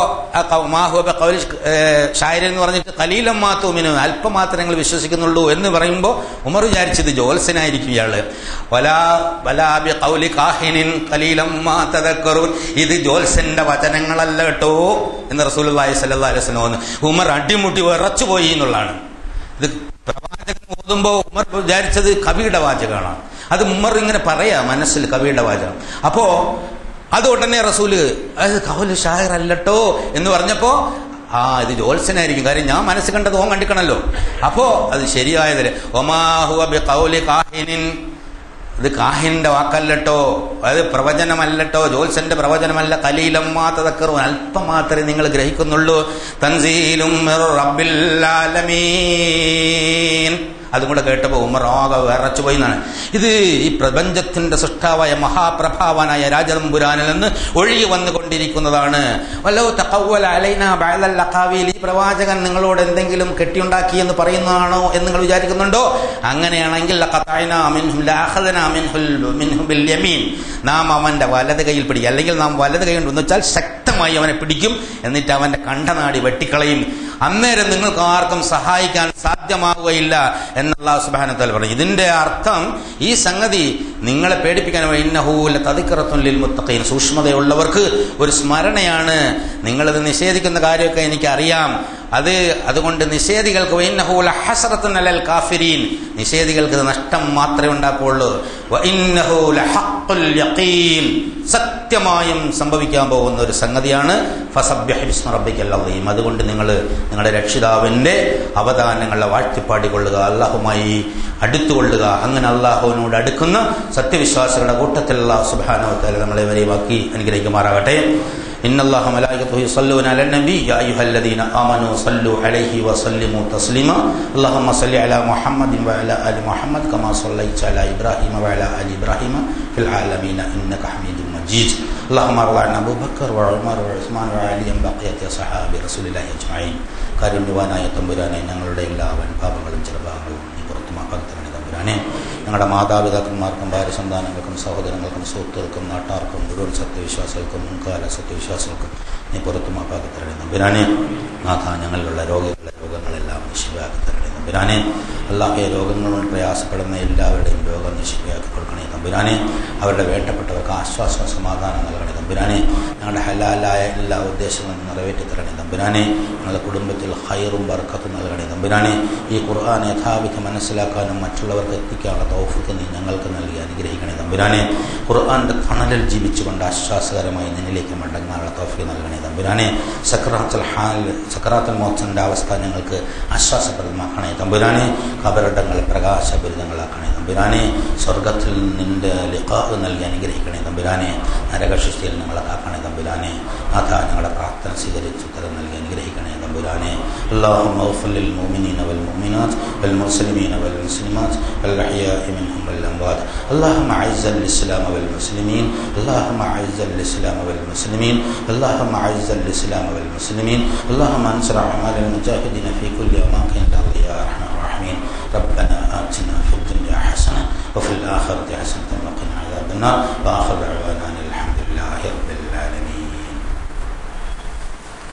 ഷായരി എന്ന് പറഞ്ഞിട്ട് ഖലീലം മാ തുമിനു, അല്പം മാത്രമേ നിങ്ങൾ വിശ്വസിക്കുന്നുള്ളൂ എന്ന് പറയുമ്പോൾ ഉമർ വിചാരിച്ചത് ജോത്സ്യനായിരിക്കും ഇയാള്. ഇത് ജോത്സ്യന്റെ വചനങ്ങളല്ല കേട്ടോ എന്ന് റസൂലുള്ളാഹി സ്വല്ലല്ലാഹു അലൈഹി വസല്ലം ഉമർ അടിമുട്ടി വിറച്ചുപോയി എന്നുള്ളതാണ്. ഇത് പ്രവാചകൻ ഓതുമ്പോ ഉമർ വിചാരിച്ചത് കവിയുടെ വാചകമാണ്. അത് ഉമർ ഇങ്ങനെ പറയാ മനസ്സിൽ, കവിയുടെ വാചകം. അപ്പോ അത് ഉടനെ റസൂല് അത് ഖൗലു ഷാഇർ അല്ലട്ടോ എന്ന് പറഞ്ഞപ്പോ ഇത് ജോത്സ്യനായിരിക്കും, കാര്യം ഞാൻ മനസ്സ് കണ്ടത് ഓൻ കണ്ടിക്കണല്ലോ. അപ്പോ അത് ശരിയായതല്ലേ. വമാ ഹുവ ബിഖൗലി കാഹിനിൻ, ഇത് കാഹിന്റെ വാക്കല്ലട്ടോ, അത് പ്രവചനമല്ലട്ടോ, ജോത്സ്യന്റെ പ്രവചനമല്ല. ഖലീലം മാ തദക്കറൂൻ, അല്പം മാത്രമേ നിങ്ങൾ ഗ്രഹിക്കുന്നുള്ളൂ. തൻസീലും മിർ റബ്ബിൽ ആലമീൻ, അതും കൂടെ കേട്ടപ്പോൾ ഉമർ ആകെ വിറച്ചുപോയി എന്നാണ്. ഇത് ഈ പ്രപഞ്ചത്തിന്റെ സൃഷ്ടാവായ മഹാപ്രഭാവനായ രാജതമ്പുരാനിൽ നിന്ന് ഒഴുകി വന്നുകൊണ്ടിരിക്കുന്നതാണ്. വലൗ തഖവ്വല അലൈനാ ബഅദൽ അഖാവീൽ, ഈ പ്രവാചകൻ നിങ്ങളോട് എന്തെങ്കിലും കെട്ടിയുണ്ടാക്കി എന്ന് പറയുന്നതാണോ എന്ന് നിങ്ങൾ വിചാരിക്കുന്നുണ്ടോ? അങ്ങനെയാണെങ്കിൽ ലഖതഅനാ മിൻഹും ലഅഖദനാ മിൻഹും ബിൽ യമീൻ, നാം അവന്റെ വലത് കൈയിൽ പിടിക്കും, അല്ലെങ്കിൽ നാം വലത് കൈ കൊണ്ട് വെച്ചാൽ ശക്തമായി അവനെ പിടിക്കും, എന്നിട്ട് അവന്റെ കണ്ഠനാടി വെട്ടിക്കളയും. അന്നേരം നിങ്ങൾക്ക് ആർക്കും സഹായിക്കാൻ സാധ്യമാവുകയില്ല എന്ന് അല്ലാഹു സുബ്ഹാനഹു വ തആല പറഞ്ഞു. ഇതിന്റെ അർത്ഥം ഈ സംഗതി നിങ്ങളെ പേടിപ്പിക്കാൻ വേണ്ടി ഇന്നഹു ലതദ്കിറത്തുൻ ലിൽ മുത്തഖീൻ, സൂക്ഷ്മതയുള്ളവർക്ക് ഒരു സ്മരണയാണ്. നിങ്ങളിത് നിഷേധിക്കുന്ന കാര്യമൊക്കെ എനിക്കറിയാം. അതുകൊണ്ട് നിഷേധികൾക്ക് വഇന്നഹു ലഹസ്റത്തുൻ അലൽ കാഫിരീൻ, നിഷേധികൾക്ക് നഷ്ടം മാത്രമേ ഉണ്ടാക്കുകയുള്ളൂ. വഇന്നഹു ലഹഖുൽ യഖീൻ, സത്യമായും സംഭവിക്കാൻ പോകുന്ന ഒരു സംഗതിയാണ്. ഫസബ്ബിഹ് ബിസ്മി റബ്ബിക്കൽ അളീം, അതുകൊണ്ട് നിങ്ങൾ നിങ്ങളുടെ രക്ഷിതാവിൻ്റെ അവദാനങ്ങളെ വാഴ്ത്തിപ്പാടിക്കൊള്ളുക, അല്ലാഹുമായി അടുത്തുകൊള്ളുക. അങ്ങനെ അള്ളാഹുവിനോട് അടുക്കുന്ന സത്യവിശ്വാസികളുടെ കൂട്ടത്തിൽ അല്ലാഹു സുബ്ഹാനഹു വ തആല നമ്മളെ വരെയാക്കി അനുഗ്രഹിക്കുമാറാകട്ടെ. ഇന്നല്ലാഹ മലായികതുഹു യസല്ലൂന അലൻ നബി യാ അയ്യുഹല്ലദീന ആമനൂ സല്ലു അലൈഹി വസല്ലിമു തസ്ലീമാ. അല്ലാഹുമ്മ സല്ലി അലാ മുഹമ്മദിൻ വഅലാ ആലി മുഹമ്മദ് കമാ സല്ലൈത അലാ ഇബ്രാഹീമ വഅലാ ആലി ഇബ്രാഹീമ ഫിൽ ആലമീന ഇന്നക ഹമീദും മജീദ്. അല്ലാഹുമ്മ അർളഅന അബൂബക്കർ വഉമർ വഉസ്മാൻ വഅലിയ ബഖിയത്തി സ്വഹാബി റസൂലില്ലാഹി അജ്മഈൻ. കാരുണ്യവാനായ തമ്പുരാനെ, ഞങ്ങളുടെ എല്ലാ വൻപാപങ്ങളും ചെറുപാപങ്ങളും നീ പുറത്തുമാക്കാത്തവനെ തമ്പുരാനെ. ഞങ്ങളുടെ മാതാപിതാക്കന്മാർക്കും ഭാര്യ സന്താനങ്ങൾക്കും സഹോദരങ്ങൾക്കും സുഹൃത്തുക്കൾക്കും നാട്ടാർക്കും മുഴുവൻ സത്യവിശ്വാസികൾക്കും മുൻകാല സത്യവിശ്വാസികൾക്കും നീ പുറത്തുമാക്കാക്കി തരണേ തമ്പുരാനെ. നാഥ, ഞങ്ങളിലുള്ള രോഗങ്ങളെല്ലാം നിശിവയാക്കി തരണേ തമ്പുരാനെ. അല്ലാഹുവേ, രോഗങ്ങളുകൊണ്ട് പ്രയാസപ്പെടുന്ന എല്ലാവരുടെയും രോഗം നിശിവയാക്കി കൊടുക്കണേ തമ്പുരാനെ. അവരുടെ വേണ്ടപ്പെട്ടവർക്ക് ആശ്വാസവും സമാധാനം നൽകണേ തമ്പുരാനെ. ഞങ്ങളുടെ ഹലാലായ എല്ലാ ഉദ്ദേശങ്ങളും നിറവേറ്റി തരണേ തമ്പുരാനെ. ഞങ്ങളുടെ കുടുംബത്തിൽ ഖൈറും ബർക്കത്തും നൽകണേ തമ്പുരാനെ. ഈ ഖുർആൻ യഥാവിധം മനസ്സിലാക്കാനും മറ്റുള്ളവർക്ക് എത്തിക്കാനുള്ള തൗഫീഖ് നീ ഞങ്ങൾക്ക് നൽകി അനുഗ്രഹിക്കണേ തമ്പുരാനെ. ഖുർആന്റെ തണലിൽ ജീവിച്ചുകൊണ്ട് ആശ്വാസകരമായി നിന്നിലേക്ക് മടങ്ങാനുള്ള തൗഫീഖ് നൽകണേ തമ്പുരാനെ. സക്രാത്തുൽ മൗത്തിന്റെ അവസ്ഥ ഞങ്ങൾക്ക് ആശ്വാസപ്രദമാക്കണേ തമ്പുരാനെ. ഖബറിടങ്ങൾ പ്രകാശപൂരിതങ്ങളാക്കണേ തമ്പുരാനെ. സ്വർഗത്തിൽ നിന്റെ ലിഖാഹ് നൽകി അനുഗ്രഹിക്കണേ തമ്പുരാനെ. നരകശിക്ഷയിൽ ഞങ്ങളെ കാക്കണേ തമ്പുരാനെ. നാഥ, ഞങ്ങളുടെ പ്രാർത്ഥന സ്വീകരിച്ച് ഉത്തരം നൽകി അനുഗ്രഹിക്കണേ തമ്പുരാനെ. اللهم اغفر للمؤمنين والمؤمنات والمسلمين والمسلمات الأحياء منهم والأموات. اللهم أعز الإسلام والمسلمين. اللهم أعز الإسلام والمسلمين. اللهم أعز الإسلام والمسلمين. اللهم انصر أعمال المجاهدين في كل أماكن الأرض يا أرحم الراحمين. ربنا آتنا في الدنيا حسنة وفي الآخرة حسنة وقنا عذاب النار. وآخر دعوانا الحمد لله رب